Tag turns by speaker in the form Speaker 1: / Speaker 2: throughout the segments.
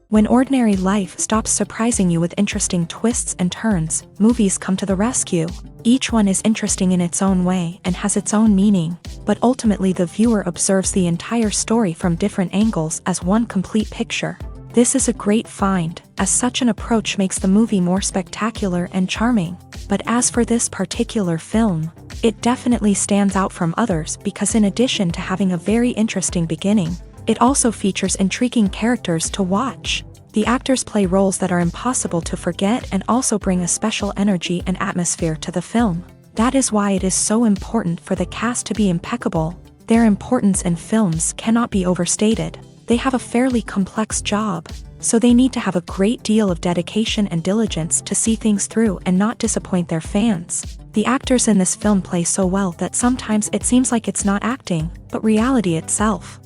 Speaker 1: When ordinary life stops surprising you with interesting twists and turns, movies come to the rescue. Each one is interesting in its own way and has its own meaning, but ultimately the viewer observes the entire story from different angles as one complete picture. This is a great find, as such an approach makes the movie more spectacular and charming. But as for this particular film, it definitely stands out from others because in addition to having a very interesting beginning, it also features intriguing characters to watch. The actors play roles that are impossible to forget and also bring a special energy and atmosphere to the film. That is why it is so important for the cast to be impeccable. Their importance in films cannot be overstated. They have a fairly complex job, so they need to have a great deal of dedication and diligence to see things through and not disappoint their fans. The actors in this film play so well that sometimes it seems like it's not acting, but reality itself.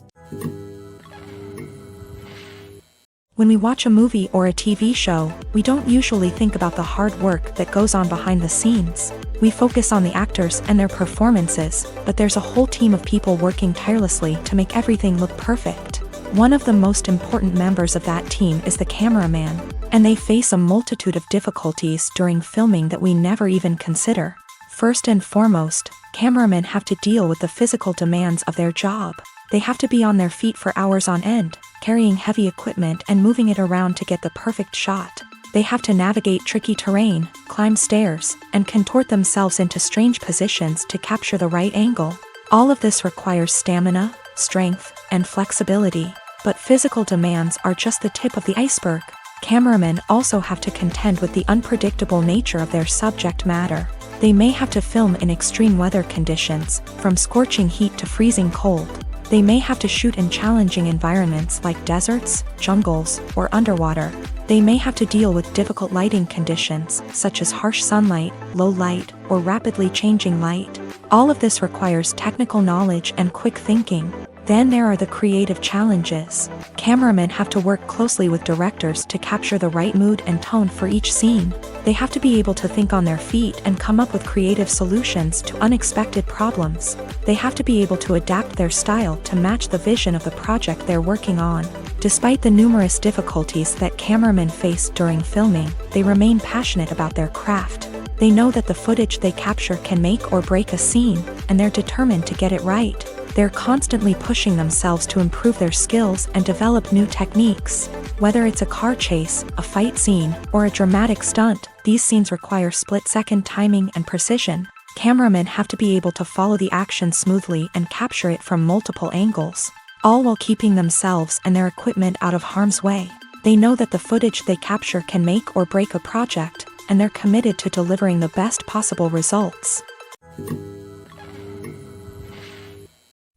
Speaker 1: When we watch a movie or a TV show, we don't usually think about the hard work that goes on behind the scenes. We focus on the actors and their performances, but there's a whole team of people working tirelessly to make everything look perfect. One of the most important members of that team is the cameraman, and they face a multitude of difficulties during filming that we never even consider. First and foremost, cameramen have to deal with the physical demands of their job. They have to be on their feet for hours on end, carrying heavy equipment and moving it around to get the perfect shot. They have to navigate tricky terrain, climb stairs, and contort themselves into strange positions to capture the right angle. All of this requires stamina, strength, and flexibility. But physical demands are just the tip of the iceberg. Cameramen also have to contend with the unpredictable nature of their subject matter. They may have to film in extreme weather conditions, from scorching heat to freezing cold. They may have to shoot in challenging environments like deserts, jungles, or underwater. They may have to deal with difficult lighting conditions, such as harsh sunlight, low light, or rapidly changing light. All of this requires technical knowledge and quick thinking. Then there are the creative challenges. Cameramen have to work closely with directors to capture the right mood and tone for each scene. They have to be able to think on their feet and come up with creative solutions to unexpected problems. They have to be able to adapt their style to match the vision of the project they're working on. Despite the numerous difficulties that cameramen face during filming, they remain passionate about their craft. They know that the footage they capture can make or break a scene, and they're determined to get it right. They're constantly pushing themselves to improve their skills and develop new techniques. Whether it's a car chase, a fight scene, or a dramatic stunt, these scenes require split-second timing and precision. Cameramen have to be able to follow the action smoothly and capture it from multiple angles, all while keeping themselves and their equipment out of harm's way. They know that the footage they capture can make or break a project, and they're committed to delivering the best possible results.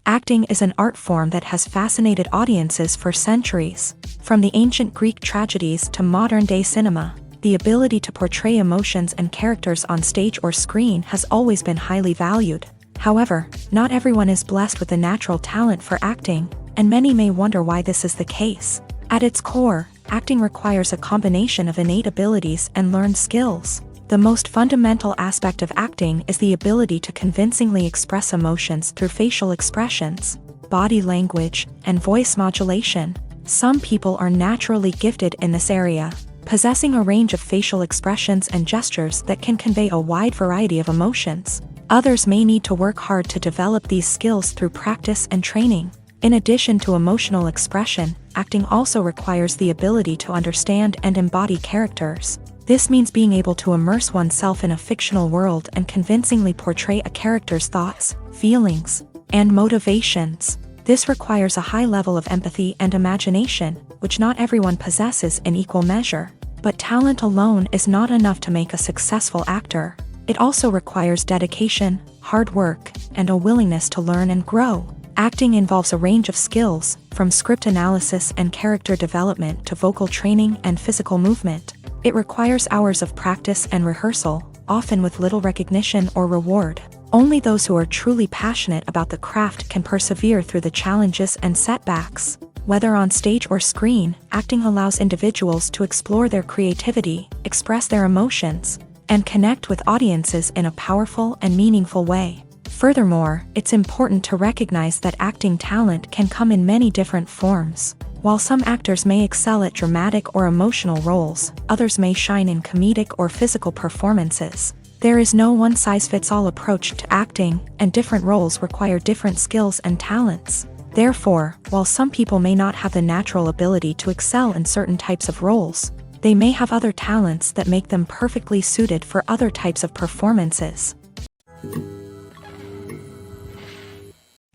Speaker 1: Acting is an art form that has fascinated audiences for centuries. From the ancient Greek tragedies to modern-day cinema, the ability to portray emotions and characters on stage or screen has always been highly valued. However, not everyone is blessed with a natural talent for acting, and many may wonder why this is the case. At its core, acting requires a combination of innate abilities and learned skills. The most fundamental aspect of acting is the ability to convincingly express emotions through facial expressions, body language, and voice modulation. Some people are naturally gifted in this area, possessing a range of facial expressions and gestures that can convey a wide variety of emotions. Others may need to work hard to develop these skills through practice and training. In addition to emotional expression, acting also requires the ability to understand and embody characters. This means being able to immerse oneself in a fictional world and convincingly portray a character's thoughts, feelings, and motivations. This requires a high level of empathy and imagination, which not everyone possesses in equal measure. But talent alone is not enough to make a successful actor. It also requires dedication, hard work, and a willingness to learn and grow. Acting involves a range of skills, from script analysis and character development to vocal training and physical movement. It requires hours of practice and rehearsal, often with little recognition or reward. Only those who are truly passionate about the craft can persevere through the challenges and setbacks. Whether on stage or screen, acting allows individuals to explore their creativity, express their emotions, and connect with audiences in a powerful and meaningful way. Furthermore, it's important to recognize that acting talent can come in many different forms. While some actors may excel at dramatic or emotional roles, others may shine in comedic or physical performances. There is no one-size-fits-all approach to acting, and different roles require different skills and talents. Therefore, while some people may not have the natural ability to excel in certain types of roles, they may have other talents that make them perfectly suited for other types of performances.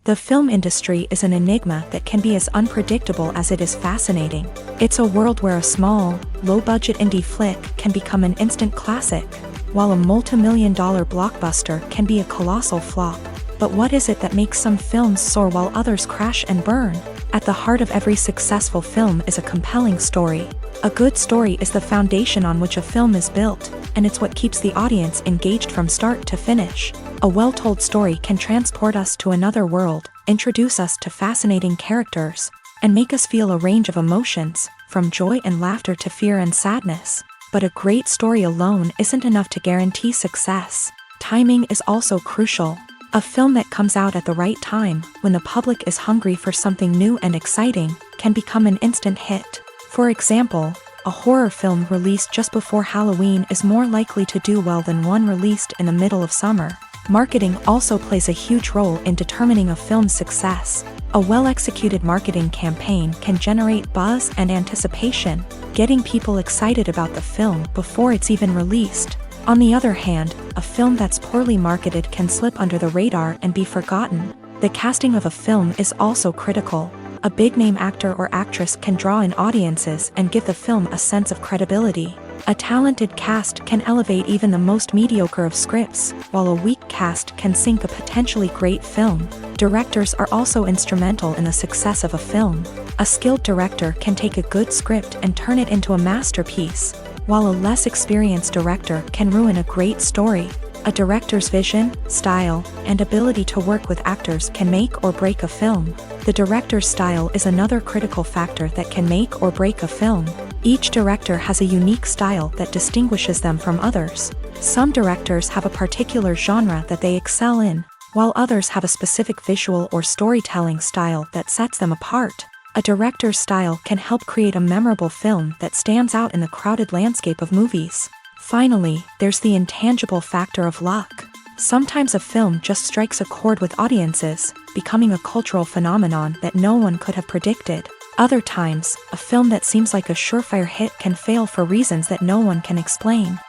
Speaker 1: The film industry is an enigma that can be as unpredictable as it is fascinating. It's a world where a small, low-budget indie flick can become an instant classic, while a multi-million-dollar blockbuster can be a colossal flop. But what is it that makes some films soar while others crash and burn? At the heart of every successful film is a compelling story. A good story is the foundation on which a film is built, and it's what keeps the audience engaged from start to finish. A well-told story can transport us to another world, introduce us to fascinating characters, and make us feel a range of emotions, from joy and laughter to fear and sadness. But a great story alone isn't enough to guarantee success. Timing is also crucial. A film that comes out at the right time, when the public is hungry for something new and exciting, can become an instant hit. For example, a horror film released just before Halloween is more likely to do well than one released in the middle of summer. Marketing also plays a huge role in determining a film's success. A well-executed marketing campaign can generate buzz and anticipation, getting people excited about the film before it's even released. On the other hand, a film that's poorly marketed can slip under the radar and be forgotten. The casting of a film is also critical. A big-name actor or actress can draw in audiences and give the film a sense of credibility. A talented cast can elevate even the most mediocre of scripts, while a weak cast can sink a potentially great film. Directors are also instrumental in the success of a film. A skilled director can take a good script and turn it into a masterpiece, while a less experienced director can ruin a great story. A director's vision, style, and ability to work with actors can make or break a film. The director's style is another critical factor that can make or break a film. Each director has a unique style that distinguishes them from others. Some directors have a particular genre that they excel in, while others have a specific visual or storytelling style that sets them apart. A director's style can help create a memorable film that stands out in the crowded landscape of movies. Finally, there's the intangible factor of luck. Sometimes a film just strikes a chord with audiences, becoming a cultural phenomenon that no one could have predicted. Other times, a film that seems like a surefire hit can fail for reasons that no one can explain.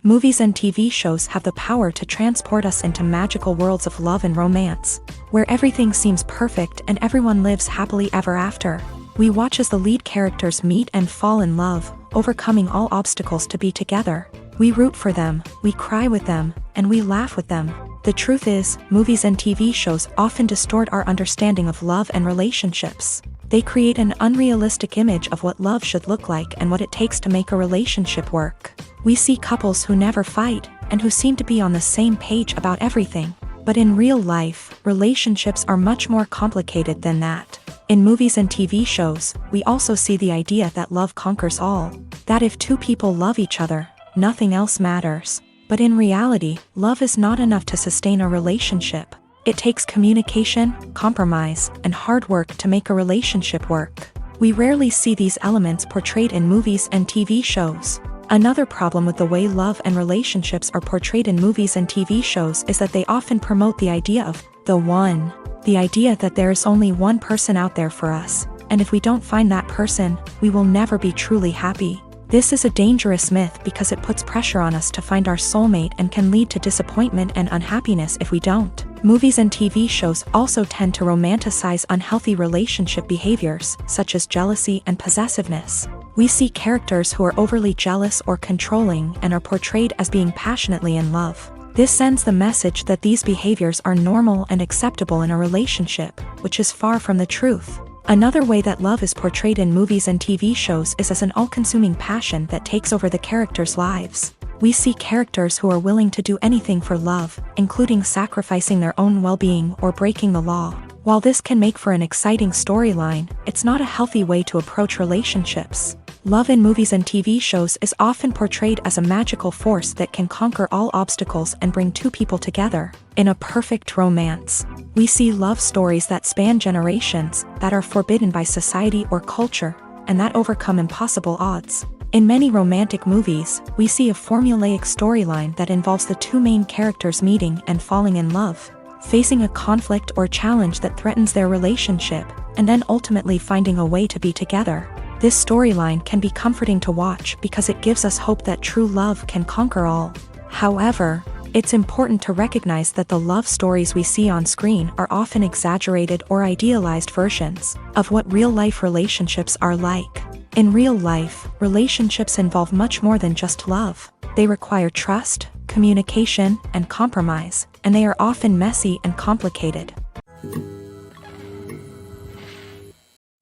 Speaker 1: Movies and TV shows have the power to transport us into magical worlds of love and romance, where everything seems perfect and everyone lives happily ever after. We watch as the lead characters meet and fall in love, overcoming all obstacles to be together. We root for them, we cry with them, and we laugh with them. The truth is, movies and TV shows often distort our understanding of love and relationships. They create an unrealistic image of what love should look like and what it takes to make a relationship work. We see couples who never fight, and who seem to be on the same page about everything. But in real life, relationships are much more complicated than that. In movies and TV shows, we also see the idea that love conquers all. That if two people love each other, nothing else matters. But in reality, love is not enough to sustain a relationship. It takes communication, compromise, and hard work to make a relationship work. We rarely see these elements portrayed in movies and TV shows. Another problem with the way love and relationships are portrayed in movies and TV shows is that they often promote the idea of the one. The idea that there is only one person out there for us, and if we don't find that person, we will never be truly happy. This is a dangerous myth because it puts pressure on us to find our soulmate and can lead to disappointment and unhappiness if we don't. Movies and TV shows also tend to romanticize unhealthy relationship behaviors, such as jealousy and possessiveness. We see characters who are overly jealous or controlling and are portrayed as being passionately in love. This sends the message that these behaviors are normal and acceptable in a relationship, which is far from the truth. Another way that love is portrayed in movies and TV shows is as an all-consuming passion that takes over the characters' lives. We see characters who are willing to do anything for love, including sacrificing their own well-being or breaking the law. While this can make for an exciting storyline, it's not a healthy way to approach relationships. Love in movies and TV shows is often portrayed as a magical force that can conquer all obstacles and bring two people together. In a perfect romance, we see love stories that span generations, that are forbidden by society or culture, and that overcome impossible odds. In many romantic movies, we see a formulaic storyline that involves the two main characters meeting and falling in love, facing a conflict or challenge that threatens their relationship, and then ultimately finding a way to be together. This storyline can be comforting to watch because it gives us hope that true love can conquer all. However, it's important to recognize that the love stories we see on screen are often exaggerated or idealized versions of what real-life relationships are like. In real life, relationships involve much more than just love. They require trust, communication, and compromise, and they are often messy and complicated.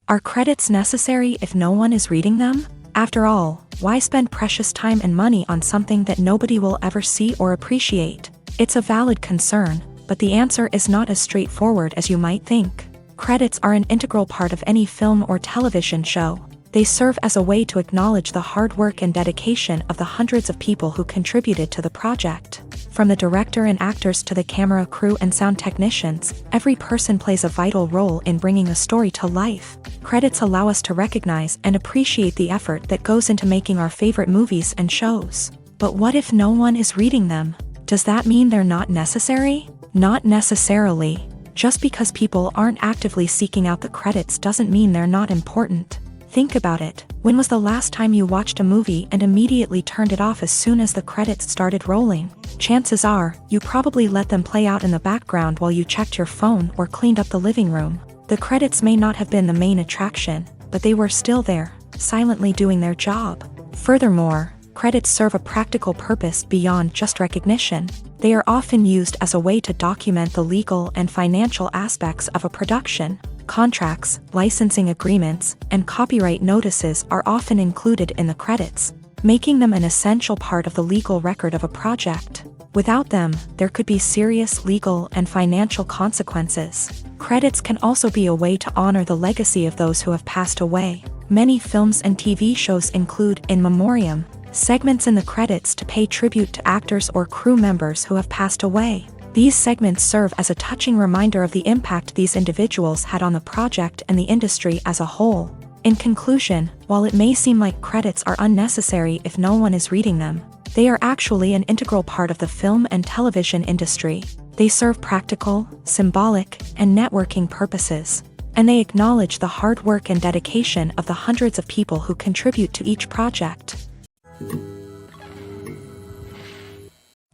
Speaker 1: Are credits necessary if no one is reading them? After all, why spend precious time and money on something that nobody will ever see or appreciate? It's a valid concern, but the answer is not as straightforward as you might think. Credits are an integral part of any film or television show. They serve as a way to acknowledge the hard work and dedication of the hundreds of people who contributed to the project. From the director and actors to the camera crew and sound technicians, every person plays a vital role in bringing a story to life. Credits allow us to recognize and appreciate the effort that goes into making our favorite movies and shows. But what if no one is reading them? Does that mean they're not necessary? Not necessarily. Just because people aren't actively seeking out the credits doesn't mean they're not important. Think about it. When was the last time you watched a movie and immediately turned it off as soon as the credits started rolling? Chances are, you probably let them play out in the background while you checked your phone or cleaned up the living room. The credits may not have been the main attraction, but they were still there, silently doing their job. Furthermore, credits serve a practical purpose beyond just recognition. They are often used as a way to document the legal and financial aspects of a production. Contracts, licensing agreements, and copyright notices are often included in the credits, making them an essential part of the legal record of a project. Without them, there could be serious legal and financial consequences. Credits can also be a way to honor the legacy of those who have passed away. Many films and TV shows include in memoriam segments in the credits to pay tribute to actors or crew members who have passed away. These segments serve as a touching reminder of the impact these individuals had on the project and the industry as a whole. In conclusion, while it may seem like credits are unnecessary if no one is reading them, they are actually an integral part of the film and television industry. They serve practical, symbolic, and networking purposes, and they acknowledge the hard work and dedication of the hundreds of people who contribute to each project.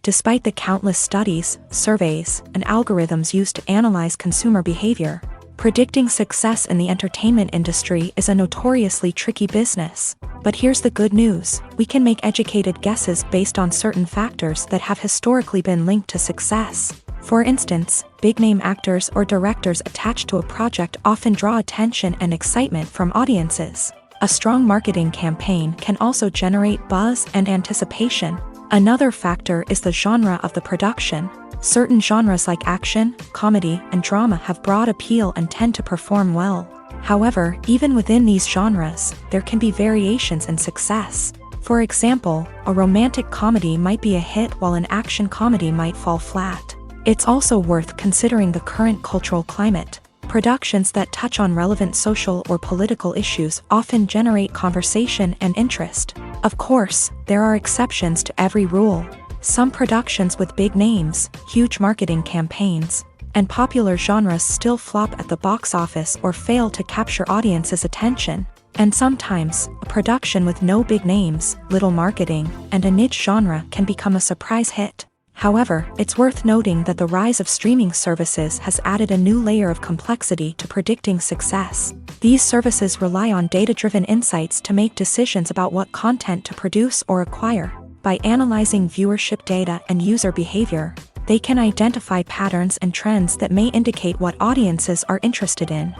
Speaker 1: Despite the countless studies, surveys, and algorithms used to analyze consumer behavior, predicting success in the entertainment industry is a notoriously tricky business. But here's the good news: we can make educated guesses based on certain factors that have historically been linked to success. For instance, big-name actors or directors attached to a project often draw attention and excitement from audiences. A strong marketing campaign can also generate buzz and anticipation. Another factor is the genre of the production. Certain genres like action, comedy, and drama have broad appeal and tend to perform well. However, even within these genres, there can be variations in success. For example, a romantic comedy might be a hit while an action comedy might fall flat. It's also worth considering the current cultural climate. Productions that touch on relevant social or political issues often generate conversation and interest. Of course, there are exceptions to every rule. Some productions with big names, huge marketing campaigns, and popular genres still flop at the box office or fail to capture audiences' attention. And sometimes, a production with no big names, little marketing, and a niche genre can become a surprise hit. However, it's worth noting that the rise of streaming services has added a new layer of complexity to predicting success. These services rely on data-driven insights to make decisions about what content to produce or acquire. By analyzing viewership data and user behavior, they can identify patterns and trends that may indicate what audiences are interested in.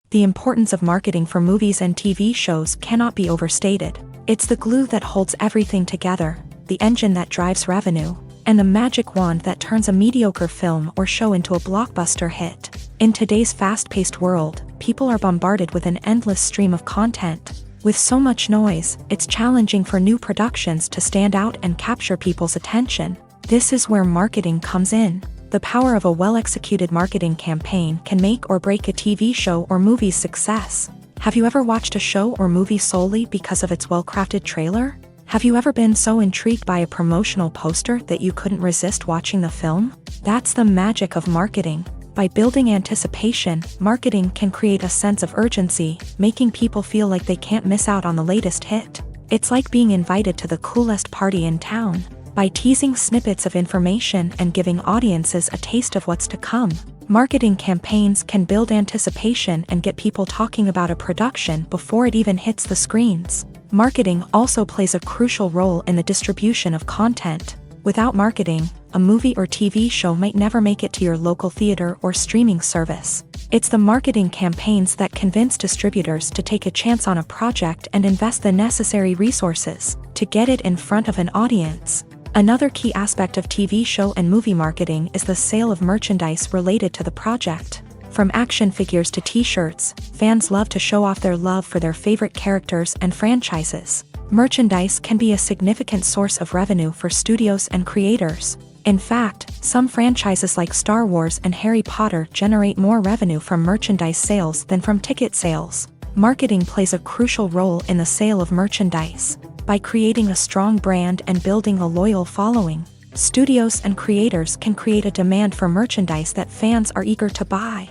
Speaker 1: The importance of marketing for movies and TV shows cannot be overstated. It's the glue that holds everything together, the engine that drives revenue, and the magic wand that turns a mediocre film or show into a blockbuster hit. In today's fast-paced world, people are bombarded with an endless stream of content. With so much noise, it's challenging for new productions to stand out and capture people's attention. This is where marketing comes in. The power of a well-executed marketing campaign can make or break a TV show or movie's success. Have you ever watched a show or movie solely because of its well-crafted trailer? Have you ever been so intrigued by a promotional poster that you couldn't resist watching the film? That's the magic of marketing. By building anticipation, marketing can create a sense of urgency, making people feel like they can't miss out on the latest hit. It's like being invited to the coolest party in town. By teasing snippets of information and giving audiences a taste of what's to come, marketing campaigns can build anticipation and get people talking about a production before it even hits the screens. Marketing also plays a crucial role in the distribution of content. Without marketing, a movie or TV show might never make it to your local theater or streaming service. It's the marketing campaigns that convince distributors to take a chance on a project and invest the necessary resources to get it in front of an audience. Another key aspect of TV show and movie marketing is the sale of merchandise related to the project. From action figures to t-shirts, fans love to show off their love for their favorite characters and franchises. Merchandise can be a significant source of revenue for studios and creators. In fact, some franchises like Star Wars and Harry Potter generate more revenue from merchandise sales than from ticket sales. Marketing plays a crucial role in the sale of merchandise. By creating a strong brand and building a loyal following, studios and creators can create a demand for merchandise that fans are eager to buy.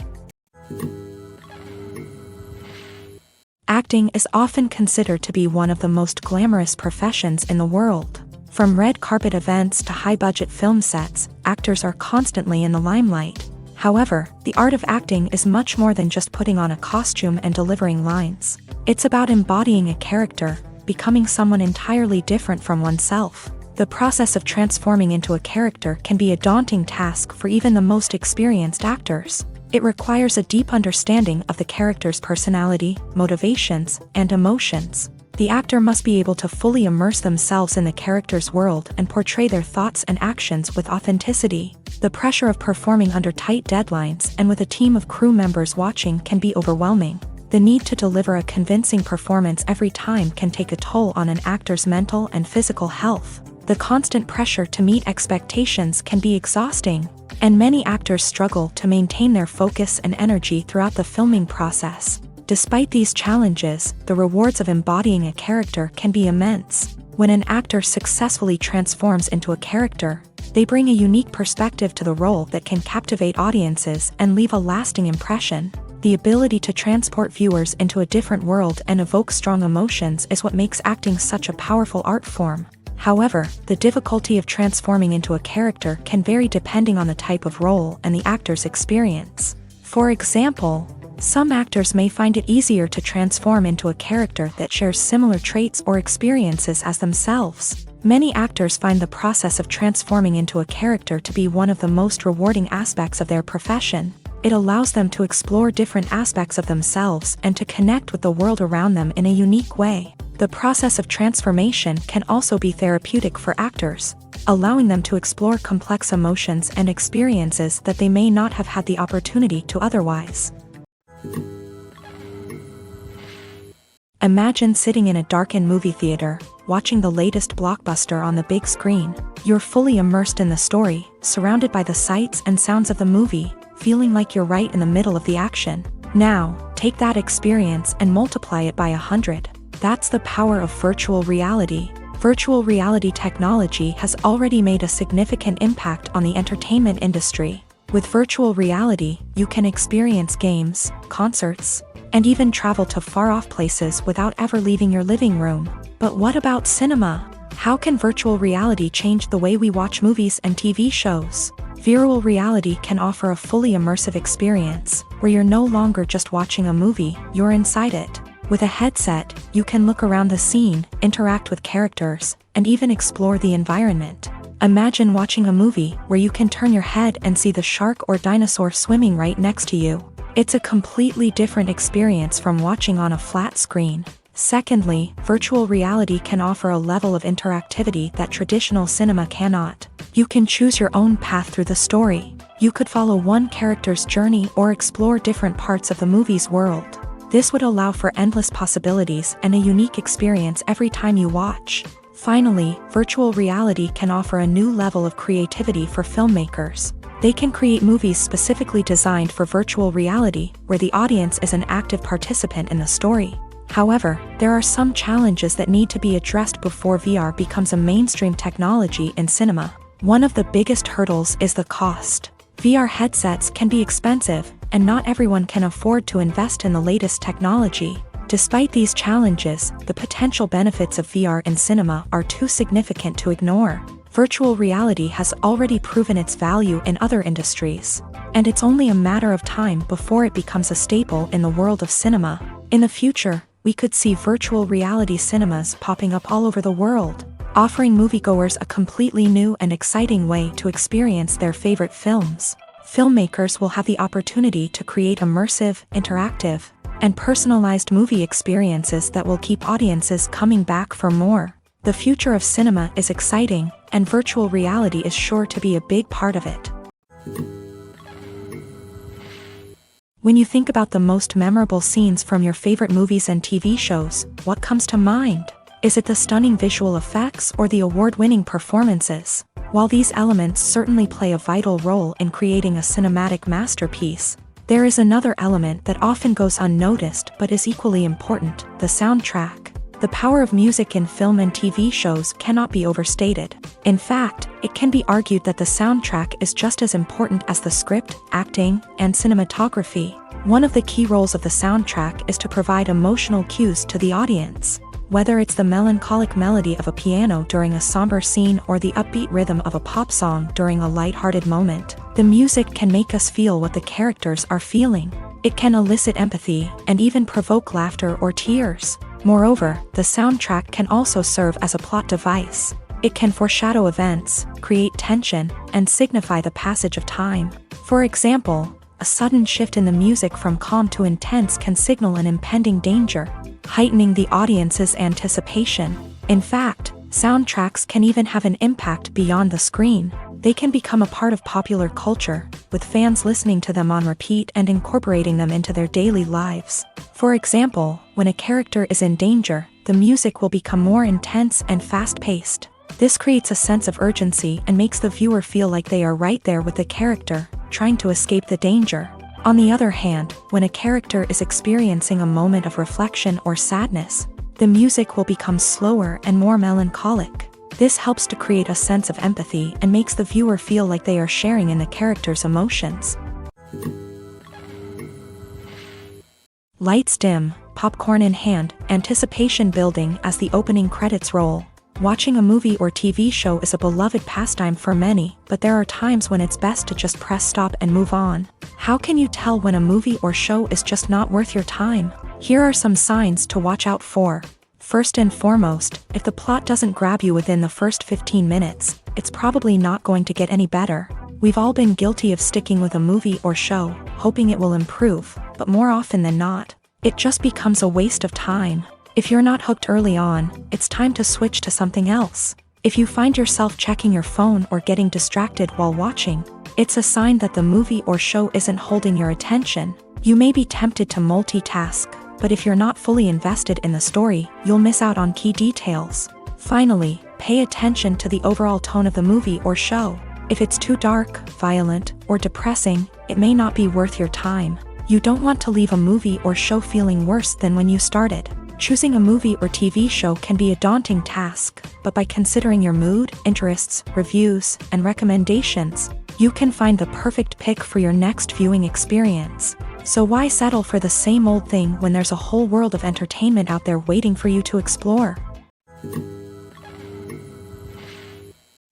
Speaker 1: Acting is often considered to be one of the most glamorous professions in the world. From red carpet events to high-budget film sets, actors are constantly in the limelight. However, the art of acting is much more than just putting on a costume and delivering lines. It's about embodying a character, becoming someone entirely different from oneself. The process of transforming into a character can be a daunting task for even the most experienced actors. It requires a deep understanding of the character's personality, motivations, and emotions. The actor must be able to fully immerse themselves in the character's world and portray their thoughts and actions with authenticity. The pressure of performing under tight deadlines and with a team of crew members watching can be overwhelming. The need to deliver a convincing performance every time can take a toll on an actor's mental and physical health. The constant pressure to meet expectations can be exhausting, and many actors struggle to maintain their focus and energy throughout the filming process. Despite these challenges, the rewards of embodying a character can be immense. When an actor successfully transforms into a character, they bring a unique perspective to the role that can captivate audiences and leave a lasting impression. The ability to transport viewers into a different world and evoke strong emotions is what makes acting such a powerful art form. However, the difficulty of transforming into a character can vary depending on the type of role and the actor's experience. For example, some actors may find it easier to transform into a character that shares similar traits or experiences as themselves. Many actors find the process of transforming into a character to be one of the most rewarding aspects of their profession. It allows them to explore different aspects of themselves and to connect with the world around them in a unique way. The process of transformation can also be therapeutic for actors, allowing them to explore complex emotions and experiences that they may not have had the opportunity to otherwise. Imagine sitting in a darkened movie theater, watching the latest blockbuster on the big screen. You're fully immersed in the story, surrounded by the sights and sounds of the movie, feeling like you're right in the middle of the action. Now, take that experience and multiply it by 100. That's the power of virtual reality. Virtual reality technology has already made a significant impact on the entertainment industry. With virtual reality, you can experience games, concerts, and even travel to far-off places without ever leaving your living room. But what about cinema? How can virtual reality change the way we watch movies and TV shows? Virtual reality can offer a fully immersive experience, where you're no longer just watching a movie, you're inside it. With a headset, you can look around the scene, interact with characters, and even explore the environment. Imagine watching a movie where you can turn your head and see the shark or dinosaur swimming right next to you. It's a completely different experience from watching on a flat screen. Secondly, virtual reality can offer a level of interactivity that traditional cinema cannot. You can choose your own path through the story. You could follow one character's journey or explore different parts of the movie's world. This would allow for endless possibilities and a unique experience every time you watch. Finally, virtual reality can offer a new level of creativity for filmmakers. They can create movies specifically designed for virtual reality, where the audience is an active participant in the story. However, there are some challenges that need to be addressed before VR becomes a mainstream technology in cinema. One of the biggest hurdles is the cost. VR headsets can be expensive, and not everyone can afford to invest in the latest technology. Despite these challenges, the potential benefits of VR in cinema are too significant to ignore. Virtual reality has already proven its value in other industries, and it's only a matter of time before it becomes a staple in the world of cinema. In the future, we could see virtual reality cinemas popping up all over the world, offering moviegoers a completely new and exciting way to experience their favorite films. Filmmakers will have the opportunity to create immersive, interactive, and personalized movie experiences that will keep audiences coming back for more. The future of cinema is exciting, and virtual reality is sure to be a big part of it. When you think about the most memorable scenes from your favorite movies and TV shows, what comes to mind? Is it the stunning visual effects or the award-winning performances? While these elements certainly play a vital role in creating a cinematic masterpiece, there is another element that often goes unnoticed but is equally important: the soundtrack. The power of music in film and TV shows cannot be overstated. In fact, it can be argued that the soundtrack is just as important as the script, acting, and cinematography. One of the key roles of the soundtrack is to provide emotional cues to the audience. Whether it's the melancholic melody of a piano during a somber scene or the upbeat rhythm of a pop song during a light-hearted moment, the music can make us feel what the characters are feeling. It can elicit empathy and even provoke laughter or tears. Moreover, the soundtrack can also serve as a plot device. It can foreshadow events, create tension, and signify the passage of time. For example, a sudden shift in the music from calm to intense can signal an impending danger, heightening the audience's anticipation. In fact, soundtracks can even have an impact beyond the screen. They can become a part of popular culture, with fans listening to them on repeat and incorporating them into their daily lives. For example, when a character is in danger, the music will become more intense and fast-paced. This creates a sense of urgency and makes the viewer feel like they are right there with the character, trying to escape the danger. On the other hand, when a character is experiencing a moment of reflection or sadness, the music will become slower and more melancholic. This helps to create a sense of empathy and makes the viewer feel like they are sharing in the character's emotions. Lights dim, popcorn in hand, anticipation building as the opening credits roll. Watching a movie or TV show is a beloved pastime for many, but there are times when it's best to just press stop and move on. How can you tell when a movie or show is just not worth your time? Here are some signs to watch out for. First and foremost, if the plot doesn't grab you within the first 15 minutes, it's probably not going to get any better. We've all been guilty of sticking with a movie or show, hoping it will improve, but more often than not, it just becomes a waste of time. If you're not hooked early on, it's time to switch to something else. If you find yourself checking your phone or getting distracted while watching, it's a sign that the movie or show isn't holding your attention. You may be tempted to multitask, but if you're not fully invested in the story, you'll miss out on key details. Finally, pay attention to the overall tone of the movie or show. If it's too dark, violent, or depressing, it may not be worth your time. You don't want to leave a movie or show feeling worse than when you started. Choosing a movie or TV show can be a daunting task, but by considering your mood, interests, reviews, and recommendations, you can find the perfect pick for your next viewing experience. So why settle for the same old thing when there's a whole world of entertainment out there waiting for you to explore?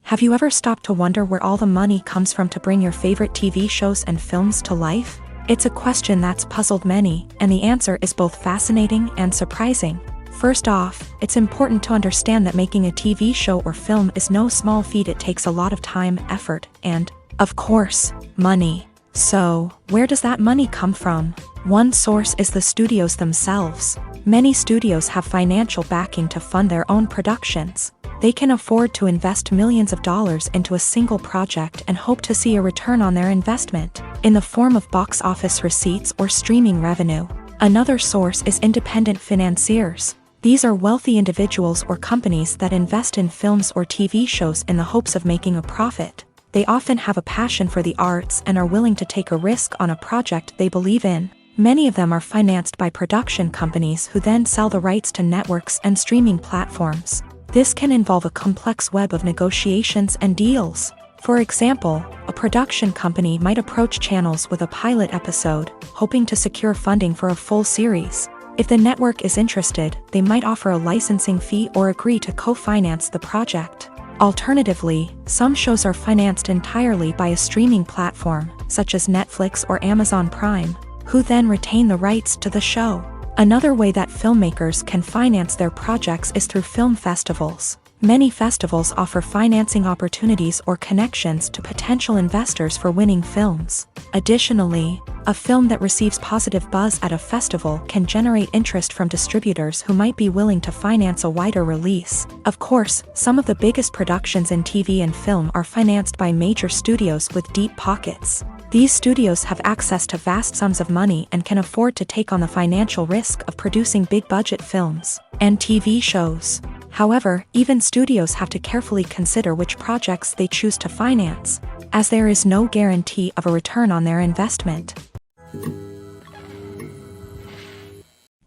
Speaker 1: Have you ever stopped to wonder where all the money comes from to bring your favorite TV shows and films to life? It's a question that's puzzled many, and the answer is both fascinating and surprising. First off, it's important to understand that making a TV show or film is no small feat. It takes a lot of time, effort, and, of course, money. So, where does that money come from? One source is the studios themselves. Many studios have financial backing to fund their own productions. They can afford to invest millions of dollars into a single project and hope to see a return on their investment, in the form of box office receipts or streaming revenue. Another source is independent financiers. These are wealthy individuals or companies that invest in films or TV shows in the hopes of making a profit. They often have a passion for the arts and are willing to take a risk on a project they believe in. Many of them are financed by production companies who then sell the rights to networks and streaming platforms. This can involve a complex web of negotiations and deals. For example, a production company might approach channels with a pilot episode, hoping to secure funding for a full series. If the network is interested, they might offer a licensing fee or agree to co-finance the project. Alternatively, some shows are financed entirely by a streaming platform, such as Netflix or Amazon Prime, who then retain the rights to the show. Another way that filmmakers can finance their projects is through film festivals. Many festivals offer financing opportunities or connections to potential investors for winning films. Additionally, a film that receives positive buzz at a festival can generate interest from distributors who might be willing to finance a wider release. Of course, some of the biggest productions in TV and film are financed by major studios with deep pockets. These studios have access to vast sums of money and can afford to take on the financial risk of producing big-budget films and TV shows. However, even studios have to carefully consider which projects they choose to finance, as there is no guarantee of a return on their investment.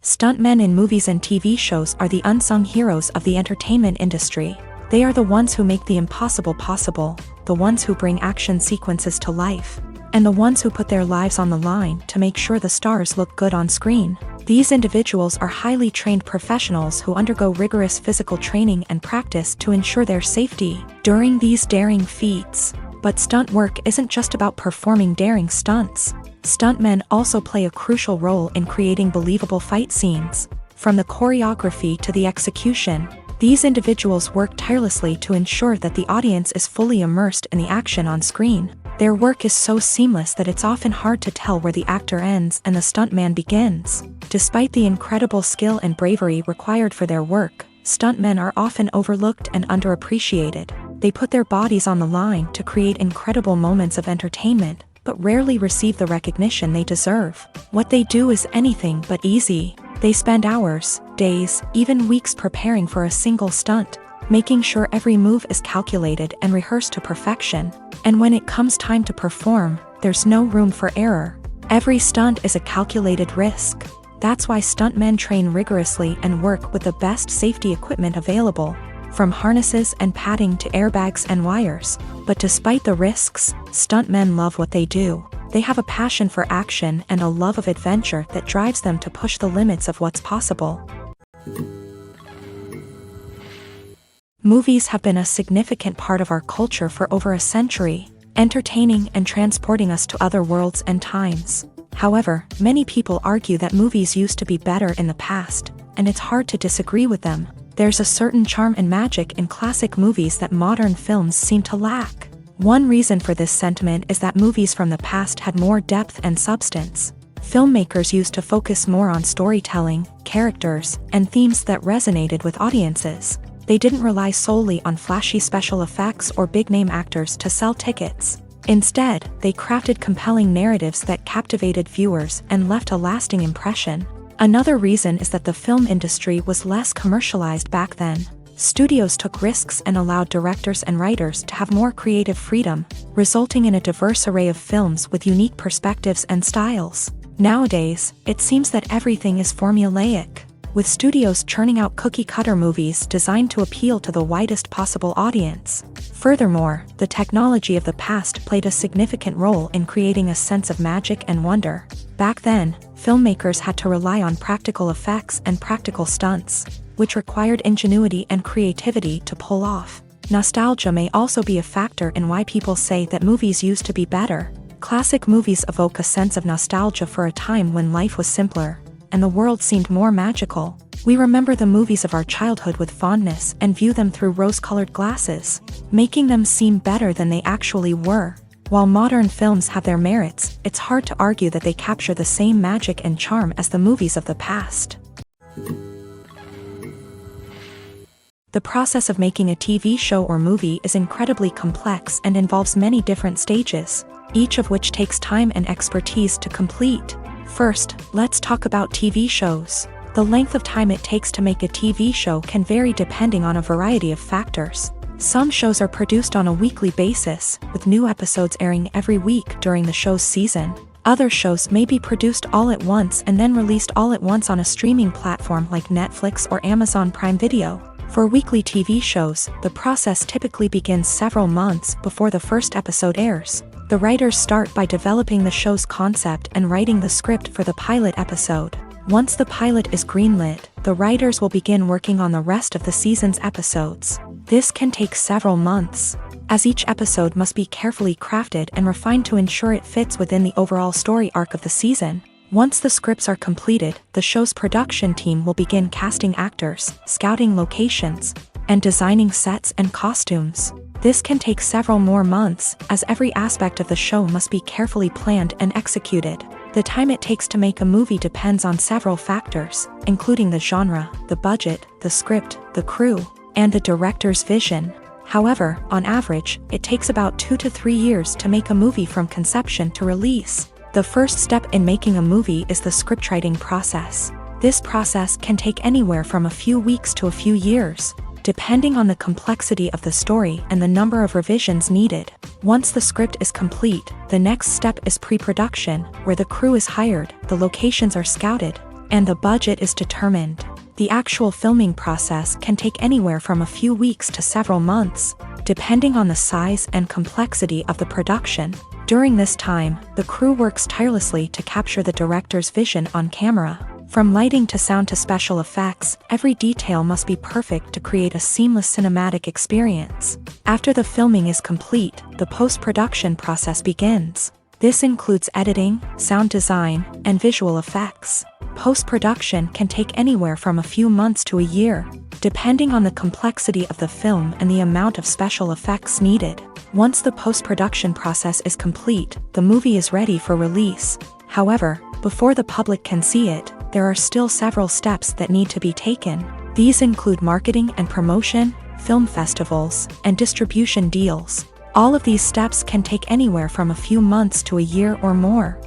Speaker 1: Stuntmen in movies and TV shows are the unsung heroes of the entertainment industry. They are the ones who make the impossible possible, the ones who bring action sequences to life, and the ones who put their lives on the line to make sure the stars look good on screen. These individuals are highly trained professionals who undergo rigorous physical training and practice to ensure their safety during these daring feats. But stunt work isn't just about performing daring stunts. Stuntmen also play a crucial role in creating believable fight scenes. From the choreography to the execution, these individuals work tirelessly to ensure that the audience is fully immersed in the action on screen. Their work is so seamless that it's often hard to tell where the actor ends and the stuntman begins. Despite the incredible skill and bravery required for their work, stuntmen are often overlooked and underappreciated. They put their bodies on the line to create incredible moments of entertainment, but rarely receive the recognition they deserve. What they do is anything but easy. They spend hours, days, even weeks preparing for a single stunt, making sure every move is calculated and rehearsed to perfection. And when it comes time to perform, there's no room for error. Every stunt is a calculated risk. That's why stuntmen train rigorously and work with the best safety equipment available, from harnesses and padding to airbags and wires. But despite the risks, stuntmen love what they do. They have a passion for action and a love of adventure that drives them to push the limits of what's possible. Movies have been a significant part of our culture for over a century, entertaining and transporting us to other worlds and times. However, many people argue that movies used to be better in the past, and it's hard to disagree with them. There's a certain charm and magic in classic movies that modern films seem to lack. One reason for this sentiment is that movies from the past had more depth and substance. Filmmakers used to focus more on storytelling, characters, and themes that resonated with audiences. They didn't rely solely on flashy special effects or big-name actors to sell tickets. Instead, they crafted compelling narratives that captivated viewers and left a lasting impression. Another reason is that the film industry was less commercialized back then. Studios took risks and allowed directors and writers to have more creative freedom, resulting in a diverse array of films with unique perspectives and styles. Nowadays, it seems that everything is formulaic, with studios churning out cookie-cutter movies designed to appeal to the widest possible audience. Furthermore, the technology of the past played a significant role in creating a sense of magic and wonder. Back then, filmmakers had to rely on practical effects and practical stunts, which required ingenuity and creativity to pull off. Nostalgia may also be a factor in why people say that movies used to be better. Classic movies evoke a sense of nostalgia for a time when life was simpler, and the world seemed more magical. We remember the movies of our childhood with fondness and view them through rose-colored glasses, making them seem better than they actually were. While modern films have their merits, it's hard to argue that they capture the same magic and charm as the movies of the past. The process of making a TV show or movie is incredibly complex and involves many different stages, each of which takes time and expertise to complete. First, let's talk about TV shows. The length of time it takes to make a TV show can vary depending on a variety of factors. Some shows are produced on a weekly basis, with new episodes airing every week during the show's season. Other shows may be produced all at once and then released all at once on a streaming platform like Netflix or Amazon Prime Video. For weekly TV shows, the process typically begins several months before the first episode airs. The writers start by developing the show's concept and writing the script for the pilot episode. Once the pilot is greenlit, the writers will begin working on the rest of the season's episodes. This can take several months, as each episode must be carefully crafted and refined to ensure it fits within the overall story arc of the season. Once the scripts are completed, the show's production team will begin casting actors, scouting locations, and designing sets and costumes. This can take several more months, as every aspect of the show must be carefully planned and executed. The time it takes to make a movie depends on several factors, including the genre, the budget, the script, the crew, and the director's vision. However, on average, it takes about 2 to 3 years to make a movie from conception to release. The first step in making a movie is the scriptwriting process. This process can take anywhere from a few weeks to a few years, depending on the complexity of the story and the number of revisions needed. Once the script is complete, the next step is pre-production, where the crew is hired, the locations are scouted, and the budget is determined. The actual filming process can take anywhere from a few weeks to several months, depending on the size and complexity of the production. During this time, the crew works tirelessly to capture the director's vision on camera. From lighting to sound to special effects, every detail must be perfect to create a seamless cinematic experience. After the filming is complete, the post-production process begins. This includes editing, sound design, and visual effects. Post-production can take anywhere from a few months to a year, depending on the complexity of the film and the amount of special effects needed. Once the post-production process is complete, the movie is ready for release. However, before the public can see it, there are still several steps that need to be taken. These include marketing and promotion, film festivals, and distribution deals. All of these steps can take anywhere from a few months to a year or more.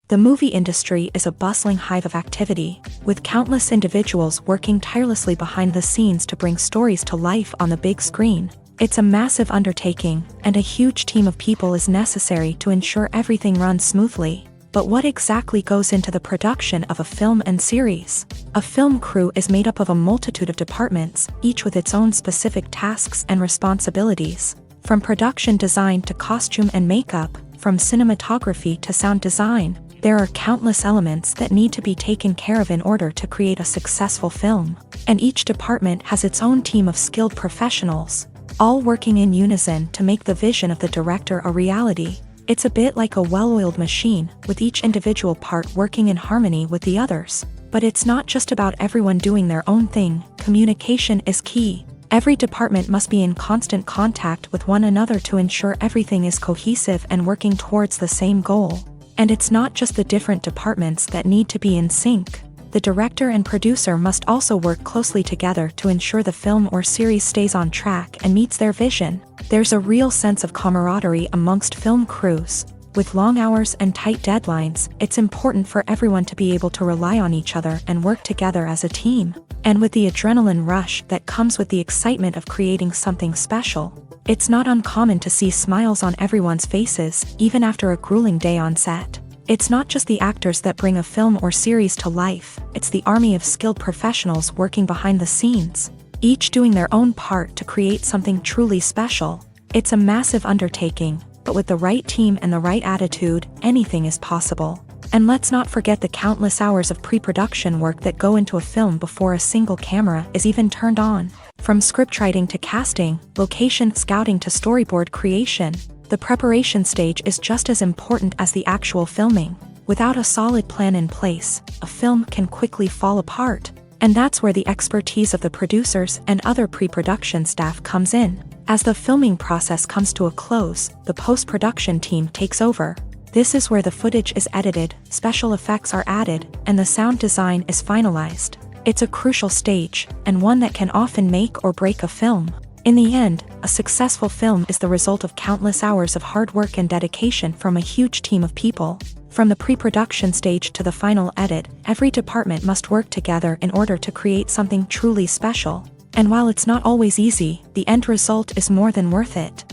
Speaker 1: The movie industry is a bustling hive of activity, with countless individuals working tirelessly behind the scenes to bring stories to life on the big screen. It's a massive undertaking, and a huge team of people is necessary to ensure everything runs smoothly. But what exactly goes into the production of a film and series? A film crew is made up of a multitude of departments, each with its own specific tasks and responsibilities. From production design to costume and makeup, from cinematography to sound design, there are countless elements that need to be taken care of in order to create a successful film. And each department has its own team of skilled professionals, all working in unison to make the vision of the director a reality. It's a bit like a well-oiled machine, with each individual part working in harmony with the others. But it's not just about everyone doing their own thing. Communication is key. Every department must be in constant contact with one another to ensure everything is cohesive and working towards the same goal. And it's not just the different departments that need to be in sync. The director and producer must also work closely together to ensure the film or series stays on track and meets their vision. There's a real sense of camaraderie amongst film crews. With long hours and tight deadlines, it's important for everyone to be able to rely on each other and work together as a team. And with the adrenaline rush that comes with the excitement of creating something special, it's not uncommon to see smiles on everyone's faces, even after a grueling day on set. It's not just the actors that bring a film or series to life, it's the army of skilled professionals working behind the scenes, each doing their own part to create something truly special. It's a massive undertaking, but with the right team and the right attitude, anything is possible. And let's not forget the countless hours of pre-production work that go into a film before a single camera is even turned on. From scriptwriting to casting, location scouting to storyboard creation, the preparation stage is just as important as the actual filming. Without a solid plan in place, a film can quickly fall apart. And that's where the expertise of the producers and other pre-production staff comes in. As the filming process comes to a close, the post-production team takes over. This is where the footage is edited, special effects are added, and the sound design is finalized. It's a crucial stage, and one that can often make or break a film. In the end, a successful film is the result of countless hours of hard work and dedication from a huge team of people. From the pre-production stage to the final edit, every department must work together in order to create something truly special. And while it's not always easy, the end result is more than worth it.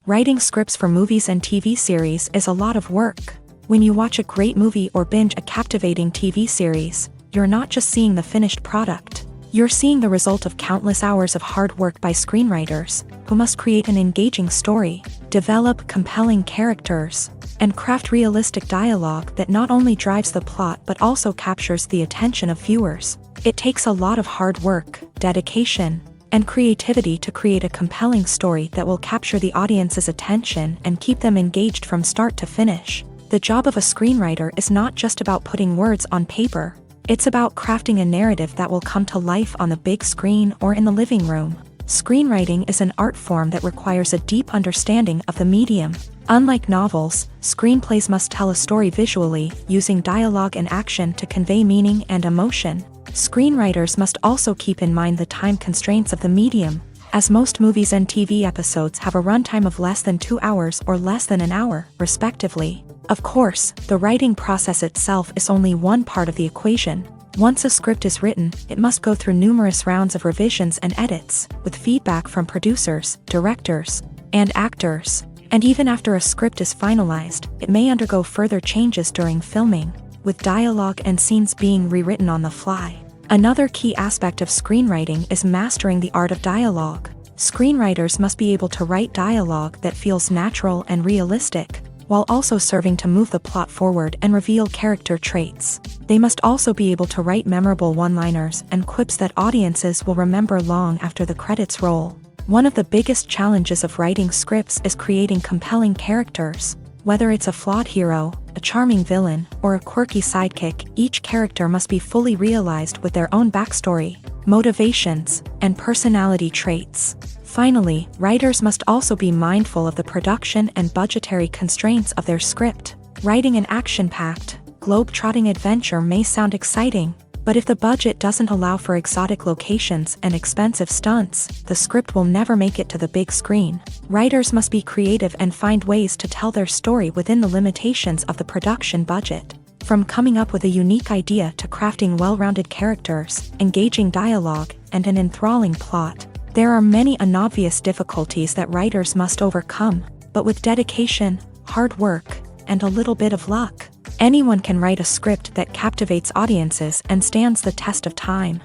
Speaker 1: Writing scripts for movies and TV series is a lot of work. When you watch a great movie or binge a captivating TV series, you're not just seeing the finished product. You're seeing the result of countless hours of hard work by screenwriters, who must create an engaging story, develop compelling characters, and craft realistic dialogue that not only drives the plot but also captures the attention of viewers. It takes a lot of hard work, dedication, and creativity to create a compelling story that will capture the audience's attention and keep them engaged from start to finish. The job of a screenwriter is not just about putting words on paper. It's about crafting a narrative that will come to life on the big screen or in the living room. Screenwriting is an art form that requires a deep understanding of the medium. Unlike novels, screenplays must tell a story visually, using dialogue and action to convey meaning and emotion. Screenwriters must also keep in mind the time constraints of the medium, as most movies and TV episodes have a runtime of less than 2 hours or less than an hour, respectively. Of course, the writing process itself is only one part of the equation. Once a script is written, it must go through numerous rounds of revisions and edits, with feedback from producers, directors, and actors. And even after a script is finalized, it may undergo further changes during filming, with dialogue and scenes being rewritten on the fly. Another key aspect of screenwriting is mastering the art of dialogue. Screenwriters must be able to write dialogue that feels natural and realistic, while also serving to move the plot forward and reveal character traits. They must also be able to write memorable one-liners and quips that audiences will remember long after the credits roll. One of the biggest challenges of writing scripts is creating compelling characters. Whether it's a flawed hero, a charming villain, or a quirky sidekick, each character must be fully realized with their own backstory, motivations, and personality traits. Finally, writers must also be mindful of the production and budgetary constraints of their script. Writing an action-packed, globe-trotting adventure may sound exciting, but if the budget doesn't allow for exotic locations and expensive stunts, the script will never make it to the big screen. Writers must be creative and find ways to tell their story within the limitations of the production budget. From coming up with a unique idea to crafting well-rounded characters, engaging dialogue, and an enthralling plot, there are many unobvious difficulties that writers must overcome, but with dedication, hard work, and a little bit of luck, anyone can write a script that captivates audiences and stands the test of time.